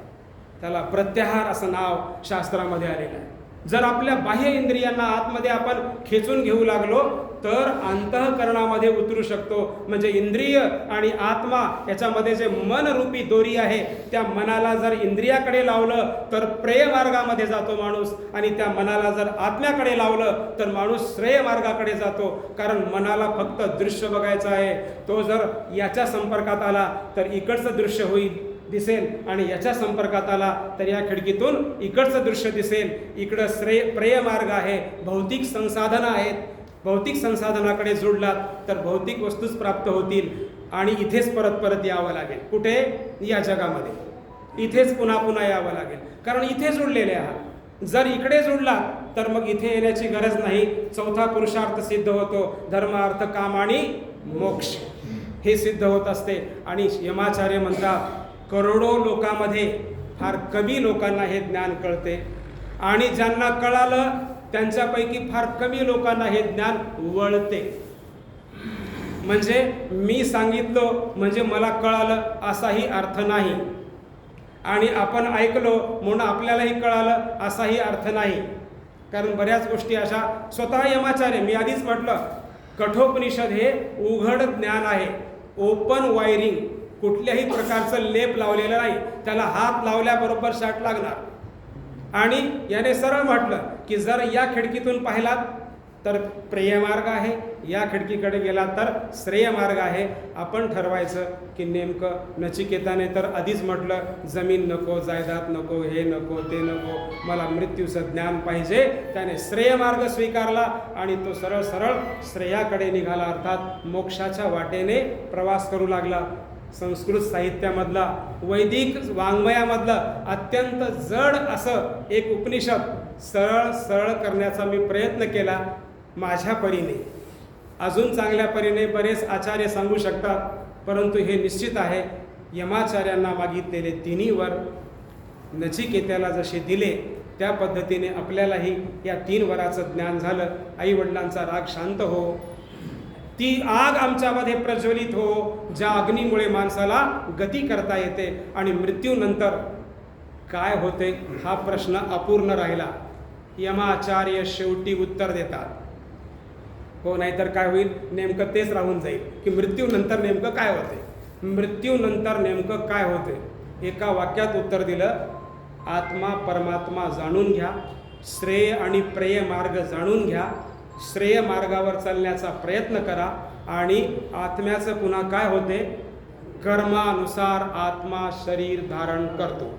त्याला प्रत्याहार असं नाव शास्त्रामध्ये आलेलं आहे. जर आपल्या बाह्य इंद्रियांना आतमध्ये आपण खेचून घेऊ लागलो तर अंतःकरणामध्ये उतरू शकतो. म्हणजे इंद्रिय आणि आत्मा याच्यामध्ये जे मनरूपी दोरी आहे त्या मनाला जर इंद्रियाकडे लावलं तर प्रेय मार्गामध्ये जातो माणूस, आणि त्या मनाला जर आत्म्याकडे लावलं तर माणूस श्रेय मार्गाकडे जातो. कारण मनाला फक्त दृश्य बघायचं आहे. तो जर याच्या संपर्कात आला तर इकडचं दृश्य होईल दिसेल, आणि याच्या संपर्कात आला तर या खिडकीतून इकडचं दृश्य दिसेल. इकडं प्रेय मार्ग आहे, भौतिक संसाधनं आहेत. भौतिक संसाधनाकडे जोडलात तर भौतिक वस्तूच प्राप्त होतील आणि इथेच परत परत यावं लागेल. कुठे? या जगामध्ये इथेच पुन्हा पुन्हा यावं लागेल, कारण इथे जोडलेले आहात. जर इकडे जोडलात तर मग इथे येण्याची गरज नाही. चौथा पुरुषार्थ सिद्ध होतो, धर्म अर्थ काम आणि मोक्ष हे सिद्ध होत असते. आणि यमाचार्य म्हणतात करोडो लोकांमध्ये फार कमी लोकांना हे ज्ञान कळते, आणि ज्यांना कळालं त्यांच्यापैकी फार कमी लोकांना हे ज्ञान वळते. म्हणजे मी सांगितलो म्हणजे मला कळालं असाही अर्थ नाही, आणि आपण ऐकलो म्हणून आपल्यालाही कळालं असाही अर्थ नाही. कारण बऱ्याच गोष्टी अशा स्वतः यमाचार्य, मी आधीच म्हटलं, कठोपनिषद हे उघड ज्ञान आहे, ओपन वायरिंग, कुठल्याही प्रकारचं लेप लावलेलं नाही. त्याला हात लावल्याबरोबर शाट लागणार. आणि याने सरळ म्हटलं की जर या खिडकीतून पाहिलात तर प्रेय मार्ग आहे, या खिडकीकडे गेलात तर श्रेय मार्ग आहे. आपण ठरवायचं की नेमकं. नचिकेताने तर आधीच म्हटलं जमीन नको, जायदाद नको, हे नको, ते नको, मला मृत्यूचं ज्ञान पाहिजे. त्याने श्रेय मार्ग स्वीकारला आणि तो सरळ सरळ श्रेयाकडे निघाला, अर्थात मोक्षाच्या वाटेने प्रवास करू लागला. संस्कृत साहित्यामधला, वैदिक वाङ्मयामधलं अत्यंत जड असं एक उपनिषद सरळ सरळ करण्याचा मी प्रयत्न केला माझ्या परीने. अजून चांगल्या परीने बरेच आचार्य सांगू शकतात, परंतु हे निश्चित आहे यमाचार्यांना मागितलेले तिन्ही वर नचिकेत्याला जसे दिले त्या पद्धतीने आपल्यालाही या 3 वराचं ज्ञान झालं. आईवडिलांचा राग शांत हो, ती आग आमच्यामध्ये प्रज्वलित हो, ज्या अग्नीमुळे माणसाला गती करता येते. आणि मृत्यूनंतर काय होते हा प्रश्न अपूर्ण राहिला. यमाचार्य शेवटी उत्तर देतात. हो, नाहीतर काय होईल, नेमकं तेच राहून जाईल की मृत्यूनंतर नेमकं काय होते. मृत्यूनंतर नेमकं काय होते एका वाक्यात उत्तर दिलं, आत्मा परमात्मा जाणून घ्या, श्रेय आणि प्रेय मार्ग जाणून घ्या, श्रेय मार्गावर चालण्याचा प्रयत्न करा. आणि आत्म्याचं पुन्हा काय होते, कर्मानुसार आत्मा शरीर धारण करतो.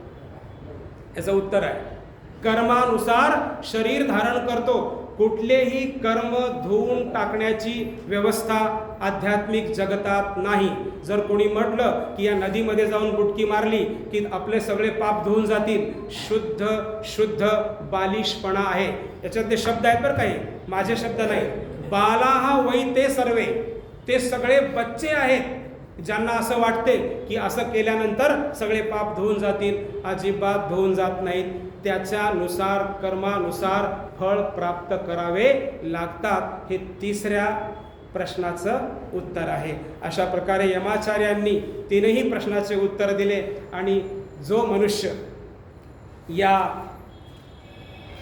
याचं उत्तर आहे कर्मानुसार शरीर धारण करतो. कुठलेही कर्म धुवून टाकण्याची व्यवस्था आध्यात्मिक जगतात नाही. जर कोणी म्हटलं की या नदीमध्ये जाऊन बुडकी मारली की आपले सगळे पाप धुवून जातील, शुद्ध शुद्ध बालिशपणा आहे. याच्यात ते शब्द आहेत बरं, काही माझे शब्द नाही. बालाहा वै ते सर्वे, ते सगळे बच्चे आहेत ज्यांना असं वाटते की असं केल्यानंतर सगळे पाप धुवून जातील. अजिबात धुवून जात नाहीत. त्याच्यानुसार कर्मानुसार फळ प्राप्त करावे लागतात. हे 3ऱ्या प्रश्नाचं उत्तर आहे. अशा प्रकारे यमाचार्यांनी 3ही प्रश्नाचे उत्तर दिले. आणि जो मनुष्य या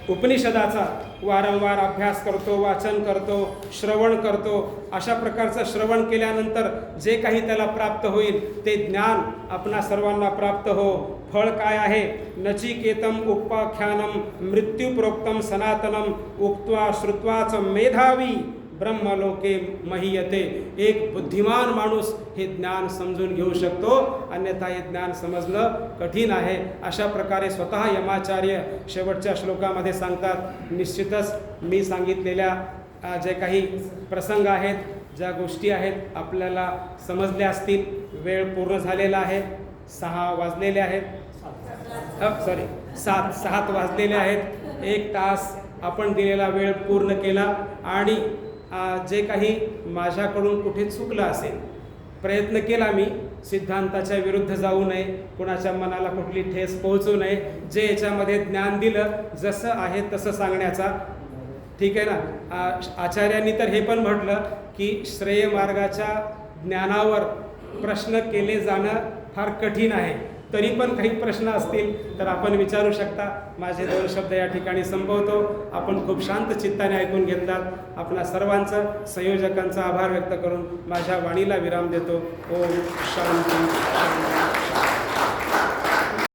उपनिषदाचा वारंवार अभ्यास करतो, वाचन करतो, श्रवण करतो, अशा प्रकारचं श्रवण केल्यानंतर जे काही त्याला प्राप्त होईल ते ज्ञान आपणा सर्वांना प्राप्त हो. फळ काय आहे, नचिकेतम उपाख्यानम मृत्युप्रोक्तम सनातनम उक्त्वा श्रुत्वाच मेधावी ब्रह्मलोके महीयते. एक बुद्धिमान माणूस हे ज्ञान समजून घेऊ शकतो, अन्यथा हे ज्ञान समजणं कठीण आहे. अशा प्रकारे स्वतः यमाचार्य शेवटच्या श्लोकामध्ये सांगतात. निश्चितच मी सांगितलेल्या जे काही प्रसंग आहेत, ज्या गोष्टी आहेत आपल्याला समजल्या असतील. वेळ पूर्ण झालेला आहे, 6 वाजलेले आहेत, 7 वाजलेले आहेत. 1 तास आपण दिलेला वेळ पूर्ण केला. आणि जे काही माझ्याकडून कुठे चुकलं असेल, प्रयत्न केला मी सिद्धांताच्या विरुद्ध जाऊ नये, कुणाच्या मनाला कुठली ठेस पोहोचू नये, जे याच्यामध्ये ज्ञान दिलं जसं आहे तसं सांगण्याचा. ठीक आहे ना. आचार्यांनी तर हे पण म्हटलं की श्रेय मार्गाच्या ज्ञानावर प्रश्न केले जाणं फार कठीण आहे. तरी पण काही प्रश्न असतील तर आपण विचारू शकता. माझे 2 शब्द या ठिकाणी संपवतो. आपण खूप शांत चित्ताने ऐकून घेतलात. आपणा सर्वांचं संयोजकांचा आभार व्यक्त करून माझ्या वाणीला विराम देतो. ओम शांती शांती.